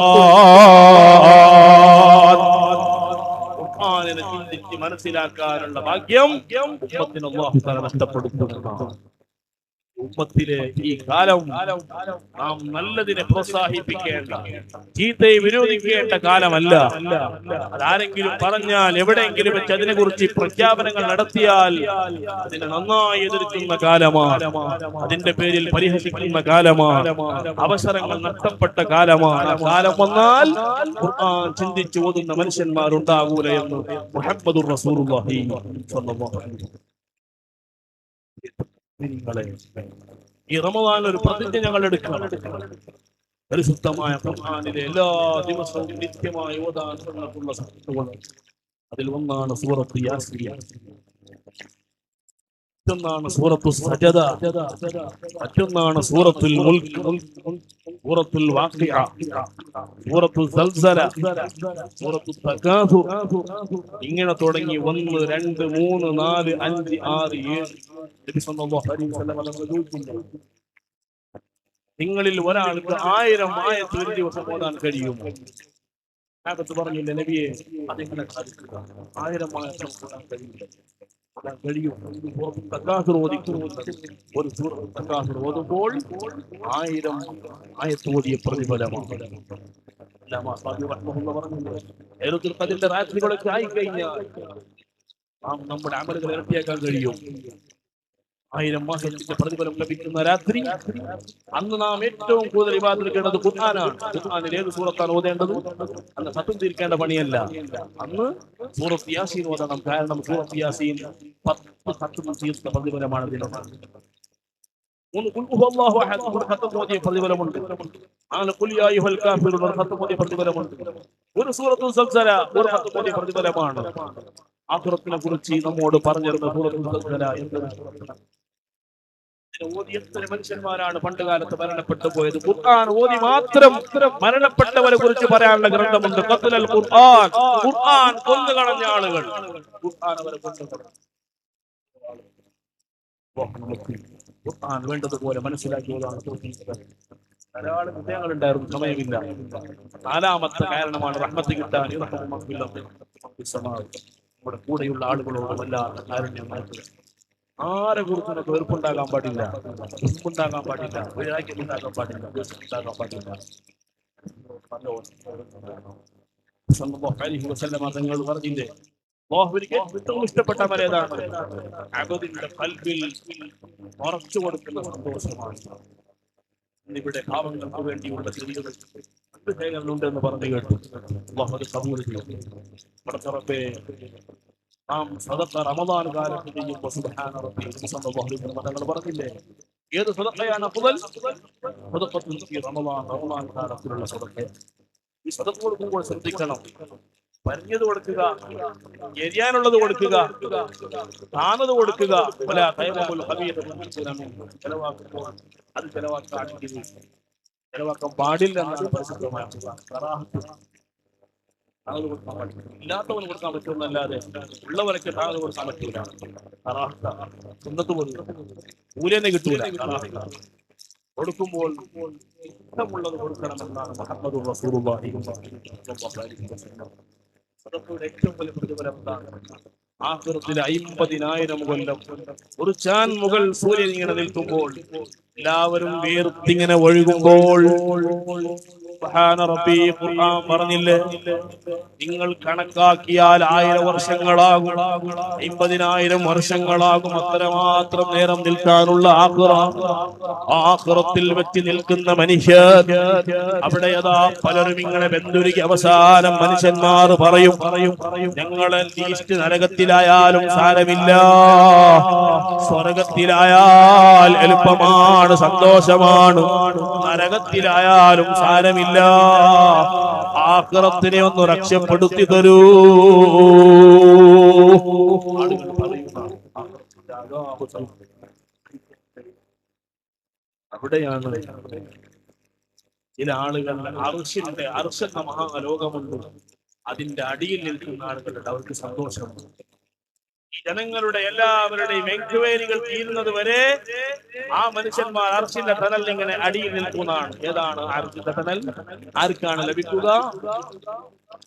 ഖുർആനിനെ ചിന്തിച്ച് മനസ്സിലാക്കാനുള്ള ഭാഗ്യം അല്ലാഹു തആല നഷ്ടപ്പെടുത്തുന്നു. ഉമ്മത്തിലെ ഈ കാലം നാം നല്ലതിനെ പ്രോത്സാഹിപ്പിക്കേണ്ട, ചീത്തയെ വിരോധിക്കേണ്ട കാലമല്ല. അതാരെങ്കിലും പറഞ്ഞാൽ എവിടെയെങ്കിലും വെച്ച് അതിനെ കുറിച്ച് പ്രഖ്യാപനങ്ങൾ നടത്തിയാൽ അതിനെ നന്നായി എതിർക്കുന്ന കാലമാണ്, അതിന്റെ പേരിൽ പരിഹസിക്കുന്ന കാലമാണ്, അവസരങ്ങൾ നഷ്ടപ്പെട്ട കാലമാണ്. ആ കാലം വന്നാൽ ഖുർആൻ ചിന്തിച്ചു ഓതുന്ന മനുഷ്യന്മാരുണ്ടാകൂല എന്ന് മുഹമ്മദുർ റസൂലുള്ളാഹി സ്വല്ലല്ലാഹു അലൈഹി വസല്ലം. ഈ റമദാൻ ഒരു പ്രതിജ്ഞ ഞങ്ങൾ എടുക്കണം. പരിശുദ്ധമായ ഖുർആനിലെ എല്ലാ ദിവസവും നിത്യമായി ഓതാൻ സുന്നത്തുള്ള സൂറത്തുകൾ, അതിൽ ഒന്നാണ് സൂറത്ത് യാസീൻ, മറ്റൊന്നാണ് സൂറത്തു സജദ, മറ്റൊന്നാണ് സൂറത്തുൽ മുൽക്ക്, സൂറത്തുൽ വാഖിഅ, സൂറത്തുൽ സൽസല, സൂറത്തുൽ തകാസുർ. ഇങ്ങനെ തുടങ്ങി 1, 2, 3, 4, 5, 6, 7. നബി സല്ലല്ലാഹു അലൈഹി വസല്ലം പറഞ്ഞു, നിങ്ങളിൽ ഒരാൾക്ക് 1000 ആയത്ത് ഒരു ദിവസം ഓതാൻ കഴിയും. അകത്ത് പറഞ്ഞില്ല നബിയെ, അതെങ്ങനെ സാധിക്കുക? 1000 ആയത്ത് ഓതാൻ കഴിയില്ല. കഴിയും. തക്കാസുർ ഒരു സൂറത്ത് തക്കാസുർ ഓതുമ്പോൾ 1000 ആയത്ത് ഓതിയ പ്രതിഫലമാണ്. അതിന്റെ രാത്രികളൊക്കെ ആയിക്കഴിഞ്ഞാൽ നമ്മുടെ അമലുകൾ ഇരട്ടിയാക്കാൻ കഴിയും. 1000 മാസത്തിന്റെ പ്രതിഫലം ലഭിക്കുന്ന രാത്രി, അന്ന് നാം ഏറ്റവും കൂടുതൽ ഇബാദത്ത് എടുക്കേണ്ടത് ഖുർആനാണ്. ഖുർആനിൽ ഏത് സൂറത്താണ് ഓതേണ്ടത്? അന്ന് ഖത്ം തീർക്കേണ്ട പണിയല്ല, അന്ന് സൂറത്ത് യാസീൻ ഓതണം. കാരണം സൂറത്ത് യാസീൻ 10 ഖത്ം തീർത്ത പ്രതിഫലമാണ് ഇതിനുള്ളത്. 3 ഖുൽ ഹുവല്ലാഹു അഹദ് ഒരു ഖത്ം ഓതിയ പ്രതിഫലമുണ്ട്. 4 ഖുൽ യാ അയ്യുഹൽ കാഫിറൂൻ ഒരു ഖത്ം ഓതിയ പ്രതിഫലമുണ്ട്. ഒരു സൂറത്തുൽ സൽസല ഒരു ഖത്ം ഓതിയ പ്രതിഫലമാണ്. ആഖിറത്തിനെ കുറിച്ച് നമ്മോട് പറഞ്ഞിരുന്ന സൂറത്തുൽ സൽസല എന്തൊരു ഓതി എത്ര മനുഷ്യന്മാരാണ് പണ്ട് കാലത്ത് മരണപ്പെട്ടു പോയത്. ഖുർആൻ ഓതി മാത്രം മരണപ്പെട്ടവരെ കുറിച്ച് പറയാനുള്ള ഗ്രന്ഥമുണ്ട്. ഖത്ലൽ ഖുർആൻ, ഖുർആൻ കൊന്നുകളഞ്ഞ ആളുകൾ, ഖുർആൻ അവരെ കൊന്നുകളഞ്ഞു. ഖുർആൻ വേണ്ടതുപോലെ മനസ്സിലാക്കിയതാണ്. ധാരാളം വിഷയങ്ങൾ ഉണ്ടായിരുന്നു, സമയമില്ല. 4ാമത്തെ കാരണമാണ് റഹ്മത്ത് കിട്ടാൻ. നമ്മുടെ കൂടെയുള്ള ആളുകളോട് വല്ലാത്ത കാരുണ്യം നടത്തുക. ആരെ കുറിച്ച് നമുക്ക് വെറുപ്പുണ്ടാകാൻ പാടില്ല, ഉപ്പുണ്ടാകാൻ പാടില്ല, വൈരാഗ്യം ഉണ്ടാകാൻ പാടില്ല, ഉണ്ടാകാൻ പാടില്ല. തങ്ങൾ പറഞ്ഞില്ലേ, അല്ലാഹുവിന് ഏറ്റവും ഇഷ്ടപ്പെട്ട മര്യാദയാണ് അബദിന്റെ ഖൽബിൽ ഉറച്ചു കൊടുക്കുന്ന സന്തോഷമാണ്. ഇവിടെ പാവങ്ങൾക്ക് വേണ്ടിയുള്ള ചെറിയ ഉണ്ടെന്ന് പറഞ്ഞു കേട്ടു. അല്ലാഹു അത് കബൂൽ ചെയ്തു. റബ്ബേ, നാം സദഖ റമദാൻ കാലത്ത് ചെയ്യുമ്പോൾ സുബ്ഹാന റബ്ബി സല്ലല്ലാഹു അലൈഹി വസല്ലം തങ്ങൾ പറഞ്ഞില്ലേ, ഏത് സദഖയാണ് അഫ്ളൽ? സദഖത്തുൻ ഫീ റമദാൻ, റമദാൻ കാലത്തിലുള്ള സദഖ. ഈ സദഖ കൊടുക്കുമ്പോൾ ശ്രദ്ധിക്കണം. പറഞ്ഞത് കൊടുക്കുക, എരിയാനുള്ളത് കൊടുക്കുക, താനത് കൊടുക്കുക. വല തൈമമുൽ ഖബീർ ചെലവാക്കുമ്പോൾ അത് ചെലവാക്കാൻ പാടില്ല എന്നാണ് പരിശുദ്ധമായ കറാഹത്ത്. ഇല്ലാത്തവന് കൊടുക്കാൻ പറ്റുമെന്നല്ലാതെ ഉള്ളവരൊക്കെ താങ്കൾ കൊടുക്കാൻ പറ്റൂല. സുന്നത്ത് പോലും കൂലിനെ കിട്ടൂല. കൊടുക്കുമ്പോൾ ഇഷ്ടമുള്ളത് കൊടുക്കണമെന്നാണ് മുഹമ്മദുർ റസൂലുള്ളാഹി സ്വല്ലല്ലാഹു അലൈഹി വസല്ലം. സദഖയുടെ ഏറ്റവും വലിയ പ്രതിഫലം എന്താണ്? ആഖിറത്തിലെ 50,000 കൊല്ലം ഒരു ചാൻ മുകൾ സൂര്യൻ ഇങ്ങനെ നിൽക്കുമ്പോൾ എല്ലാവരും വേർത്തിങ്ങനെ ഒഴുകുമ്പോൾ സുബ്ഹാന റബ്ബി ഖുർആൻ പറഞ്ഞില്ലേ, നിങ്ങൾ കണക്കാക്കിയാൽ 1000 വർഷങ്ങളാകും, 50,000 വർഷങ്ങളാകും. അത്രമാത്രം നേരം നിൽക്കാനുള്ള ആഖിറത്തിൽ വെച്ച് നിൽക്കുന്ന മനുഷ്യർ അവിടെ അതാ പലരും ഇങ്ങനെ ബന്ധുരുകി അവസാനം മനുഷ്യന്മാർ പറയും, ഞങ്ങളെ ലീസ്റ്റ് നരകത്തിലായാലും സാരമില്ല, സ്വർഗത്തിലായാൽ എളുപ്പമാണ്, സന്തോഷമാണ്, നരകത്തിലായാലും സാരമില്ല, ആഖിറത്തിനെ ഒന്ന് രക്ഷപ്പെടുത്തി തരൂ. അവിടെയാണ് ചില ആളുകൾ അർശ് എന്ന മഹാലോകമുണ്ട്, അതിന്റെ അടിയിൽ നിൽക്കുന്ന ആളുകളുടെ അവർക്ക് സന്തോഷമുണ്ട്. ഈ ജനങ്ങളുടെ എല്ലാവരുടെയും എൻക്വയറികൾ തീരുന്നത് വരെ ആ മനുഷ്യന്മാർ അർശിന്റെ തണൽ ഇങ്ങനെ അടിയിൽ നിൽക്കുന്നതാണ്. ഏതാണ് അർശിന്റെ തണൽ? ആർക്കാണ് ലഭിക്കുക?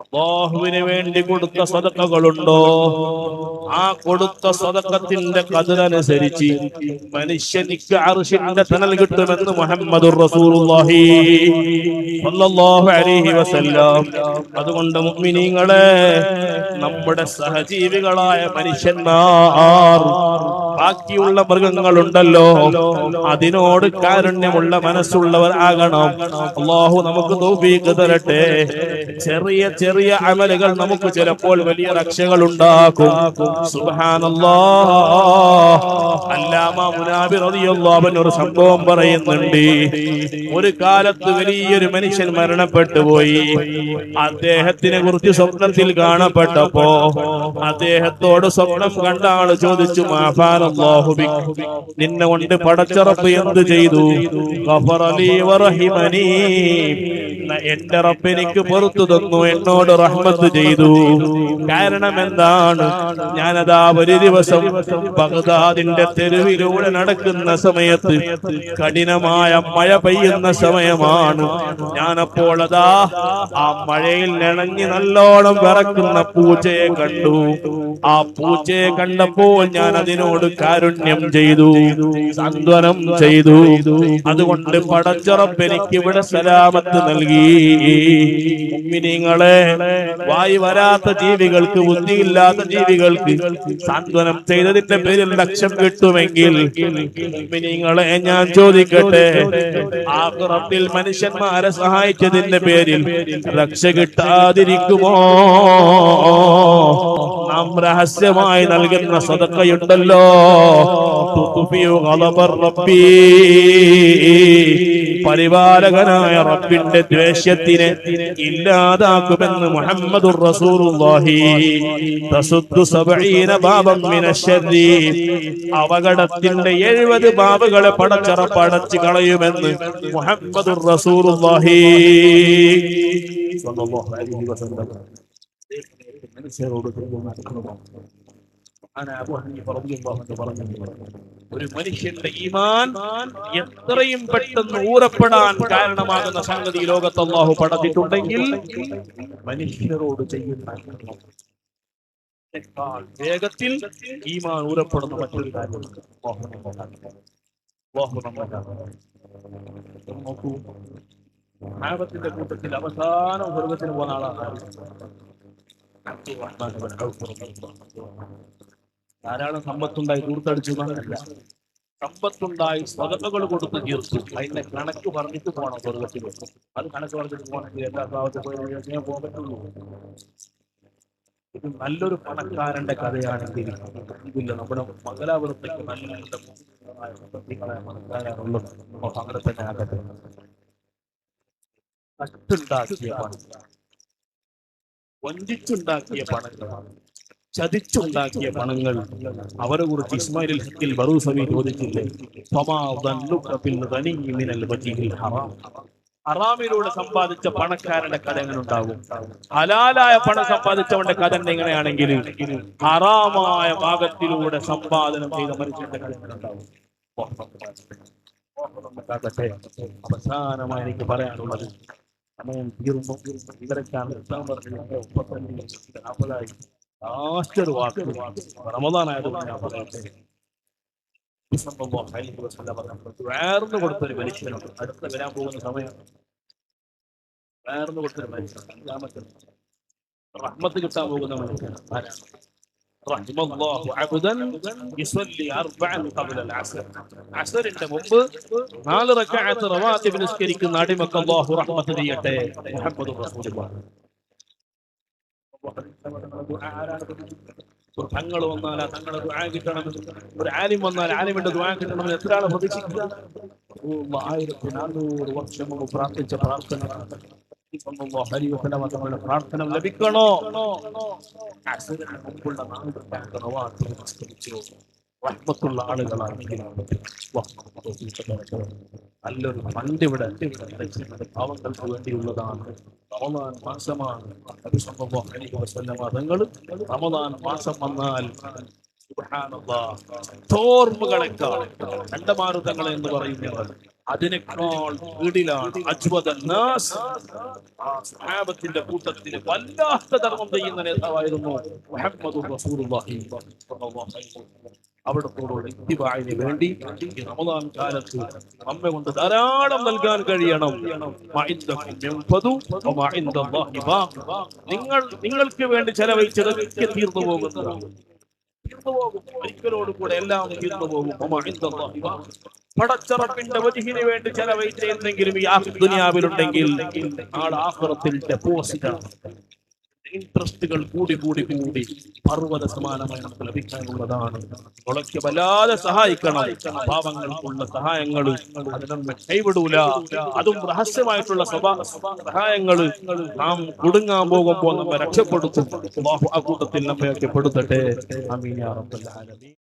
അല്ലാഹുവിന് വേണ്ടി കൊടുത്ത സദഖകളുണ്ടോ, ആ കൊടുത്ത സദഖത്തിന്റെ ഖദറനുസരിച്ച് മനുഷ്യനിക്ക് അർശിന്റെ തണൽ കിട്ടുമെന്ന് മുഹമ്മദുർ റസൂലുള്ളാഹി സ്വല്ലല്ലാഹു അലൈഹി വസല്ലം. അതുകൊണ്ട് മുഅ്മിനീങ്ങളെ, നമ്മുടെ സഹജീവികളായ മനുഷ്യന്മാർ, ബാക്കിയുള്ള മൃഗങ്ങളുണ്ടല്ലോ, അതിനോട് കാരുണ്യമുള്ള മനസ്സുള്ളവർ ആകണം. അല്ലാഹു നമുക്ക് തൗഫീഖ് തരട്ടെ. ചെറിയ ചെറിയ അമലുകൾ നമുക്ക് ചിലപ്പോൾ വലിയ രക്ഷകൾ ഉണ്ടാക്കും. സുബ്ഹാനല്ലാഹ്. അല്ലാമ മുനാബി റളിയല്ലാഹു അൻഹു ഒരു സംഭവം പറയുന്നുണ്ട്. ഒരു കാലത്ത് വലിയൊരു മനുഷ്യൻ മരണപ്പെട്ടു പോയി. അദ്ദേഹത്തിനെ കുറിച്ച് സ്വപ്നത്തിൽ കാണപ്പെട്ടപ്പോ അദ്ദേഹത്തോട് സ്വപ്നം കണ്ട ആള് ചോദിച്ചു, മാഫാനല്ലാഹു ബിക്, നിന്നെ കൊണ്ട് പടച്ച റബ്ബ് എന്ത് ചെയ്തു? ഗഫറലി വറഹിമനി, എന്റെ റബ്ബ് എനിക്ക് പുറത്തു തന്നു, എന്നോട് റഹ്മത്ത് ചെയ്തു. കാരണം എന്താണ്? ഞാനതാ ഒരു ദിവസം ബഗ്ദാദിന്റെ തെരുവിലൂടെ നടക്കുന്ന സമയത്ത് കഠിനമായ മഴ പെയ്യുന്ന സമയമാണ്. ഞാനപ്പോൾ അതാ ആ മഴയിൽ നനഞ്ഞ് നല്ലോണം വിറക്കുന്ന പൂച്ചയെ കണ്ടു. ആ പൂച്ചയെ കണ്ടപ്പോൾ ഞാൻ അതിനോട് കാരുണ്യം ചെയ്തു, സാന്ത്വനം ചെയ്തു. അതുകൊണ്ട് പടച്ച റബ്ബ് എനിക്ക് ഇവിടെ സലാമത്ത് നൽകി. മുഅ്മിനീങ്ങളെ, വായി വരാത്ത ജീവികൾക്ക്, ബുദ്ധിയില്ലാത്ത ജീവികൾക്ക് സാന്ത്വനം ചെയ്തതിന്റെ പേരിൽ ലക്ഷ്യം കിട്ടുമെങ്കിൽ, മുഅ്മിനീങ്ങളെ ഞാൻ ചോദിക്കട്ടെ, ആഖിറത്തിൽ മനുഷ്യന്മാരെ സഹായിച്ചതിന്റെ പേരിൽ രക്ഷ കിട്ടാതിരിക്കുമോ? നാം രഹസ്യമായി നൽകുന്ന സദഖയുണ്ടല്ലോ, തുത്ഫിഉ ഗളബർ റബ്ബി, പരിപാലകനായ റബ്ബിന്റെ ദ്വേഷ്യത്തിനെ ഇല്ലാതാക്കുമെന്ന് മുഹമ്മദുർ റസൂലുള്ളാഹി. തസുദ്ദു 70 ബാബൻ മിനശ്ശർരി, അപകടത്തിന്റെ 70 ബാബുകളെ പടച്ചറപ്പ് അടച്ചു കളയുമെന്ന് മുഹമ്മദുർ റസൂലുള്ളാഹി സ്വല്ലല്ലാഹു അലൈഹി വസല്ലം. ഒരു മനുഷ്യന്റെ ഈമാൻ എത്രയും പെട്ടെന്ന് ഊറപ്പെടാൻ കാരണമാകുന്ന സംഗതി ലോകത്ത് അല്ലാഹു പടച്ചിട്ടുണ്ടെങ്കിൽ മനുഷ്യരോട് ചെയ്യുന്ന വേഗത്തിൽ ഈമാൻ ഊറപ്പെടുന്ന മറ്റൊരു കാര്യം ആപത്തിന്റെ കൂട്ടത്തിൽ അവസാനം സ്വർഗത്തിന് പോകുന്ന ആളാണ് ധാരാളം സമ്പത്തുണ്ടായി ദൂർത്തടിച്ചു എന്നല്ല, സമ്പത്തുണ്ടായി സ്വതകൾ കൊടുത്ത് തീർത്തു. അതിന്റെ കണക്ക് പറഞ്ഞിട്ട് പോകണം സ്വർഗത്തിൽ. അത് കണക്ക് പറഞ്ഞിട്ട് പോകണമെങ്കിൽ എല്ലാ ഭാഗത്ത് പോയി പോകാൻ പറ്റുള്ളൂ. ഇത് നല്ലൊരു പണക്കാരന്റെ കഥയാണെങ്കിൽ ഇതില്ല. നമ്മുടെ മംഗലാപുരത്തേക്ക് നല്ല പണക്കാരാണുള്ളത്. അങ്ങനെ തന്നെ ആകട്ടെ. കട്ടുണ്ടാക്കിയ പണം, വഞ്ചിച്ചുണ്ടാക്കിയ പണങ്ങൾ, ചതിച്ചുണ്ടാക്കിയ പണങ്ങൾ, അവരെ കുറിച്ച് ഇസ്മായിൽ ഹക്കിൽ ബറൂസവി ചോദിച്ചില്ലേ, ഹറാമിലൂടെ സമ്പാദിച്ച പണക്കാരന്റെ കഥ എങ്ങനെ ഉണ്ടാകും? ഹലാലായ പണം സമ്പാദിച്ചവന്റെ കഥ എങ്ങനെയാണെങ്കിൽ ഹറാമായ ഭാഗത്തിലൂടെ സമ്പാദനം ചെയ്ത മനുഷ്യന്റെ കഥ എങ്ങനെ ഉണ്ടാകും? അവസാനമായി എനിക്ക് പറയാനുള്ളത്, സമയം തീർന്നു. ഇവരൊക്കെയാണ് ലാസ്റ്റൊരു വാക്ക് റമദാനായതുകൊണ്ട് ഞാൻ പറയട്ടെ. വേർന്നു കൊടുത്തൊരു മനുഷ്യനുണ്ട്. അടുത്ത വരാൻ പോകുന്ന സമയം വേർന്നു കൊടുത്തൊരു മനുഷ്യൻ, റഹ്മത്ത് കിട്ടാൻ പോകുന്ന മനുഷ്യൻ ആരാണ്? റഹിമല്ലാഹു അബ്ദൻ യുസല്ലി 4 ഖബ്ല അൽ-അസ്ർ, അസ്റിന്റെ മുമ്പ് 4 റക്അത്ത് റവാത്തിബ് നിസ്കരിക്കുന്ന അടിമക്ക് അല്ലാഹു റഹ്മത്ത് ചെയ്യട്ടെ. മുഹമ്മദുർ റസൂലുള്ളാഹി. തങ്ങൾ വന്നാൽ തങ്ങളുടെ ദുആ കിട്ടണം, ഒരു ആലിം വന്നാൽ ആലിമിന്റെ ദുആ കിട്ടണമെന്ന് എത്ര ആളെ പ്രതീക്ഷിക്കുക? 1400 വർഷം മുമ്പ് പ്രാർത്ഥിച്ച പ്രാർത്ഥന തങ്ങളുടെ പ്രാർത്ഥന ലഭിക്കണോ? മുമ്പുള്ള 4 റവാത്തിബ് നിസ്കരിച്ചു റഹ്മത്തുള്ള ആളുകളാണെങ്കിൽ നല്ലൊരു ഫണ്ട് ഇവിടെ പാവങ്ങൾക്ക് വേണ്ടിയുള്ളതാണ്. റമദാൻ മാസമാണ്. നബി സല്ലല്ലാഹു അലൈഹി വസല്ലം തങ്ങൾ റമദാൻ മാസം വന്നാൽ തോർമുകളെക്കാൾ ചണ്ടമാരുതങ്ങൾ എന്ന് പറയുന്നത് അതിനേക്കാൾ വീടിലാണ് സഹാബത്തിന്റെ കൂട്ടത്തിൽ വല്ലാത്ത ധർമ്മം ചെയ്യുന്ന നേതാവായിരുന്നു മുഹമ്മദ് റസൂലുള്ളാഹി സ്വല്ലല്ലാഹു അലൈഹി വസല്ലം. അവിടത്തോടുള്ള ഇത്തിബാഇന് വേണ്ടി ഈ റമദാൻ കാലത്ത് നമ്മെ കൊണ്ട് ധാരാളം നൽകാൻ കഴിയണം. നിങ്ങൾക്ക് വേണ്ടി ചെലവഴിച്ചതൊക്കെ തീർന്നു പോകുന്നതാണ്. ഒരിക്കലോട് കൂടെ എല്ലാം തീർന്നു പോകും. പടച്ചറപ്പിന്റെ വജ്ഹിന് വേണ്ടി ചെലവഴിച്ച എന്തെങ്കിലും ഈ ദുനിയാവിലുണ്ടെങ്കിൽ നാളെ ആഖിറത്തിൽ ഡെപ്പോസിറ്റാണ്. ഇൻട്രസ്റ്റുകൾ കൂടി കൂടി കൂടി പർവ്വത സമാനമായി നമുക്ക് ലഭിക്കാനുള്ളതാണ്. നമ്മളൊക്കെ വല്ലാതെ സഹായിക്കണം. പാവങ്ങൾക്കുള്ള സഹായങ്ങൾ അത് നമ്മെ കൈവിടൂല. അതും രഹസ്യമായിട്ടുള്ള സഹായങ്ങൾ നാം കുടുങ്ങാൻ പോകുമ്പോൾ നമ്മെ രക്ഷപ്പെടുത്തും. അല്ലാഹു ആ കൂട്ടത്തിൽ നമ്മെ ഒക്കെ പെടുത്തട്ടെ. ആമീൻ യാ റബ്ബൽ ആലമീൻ.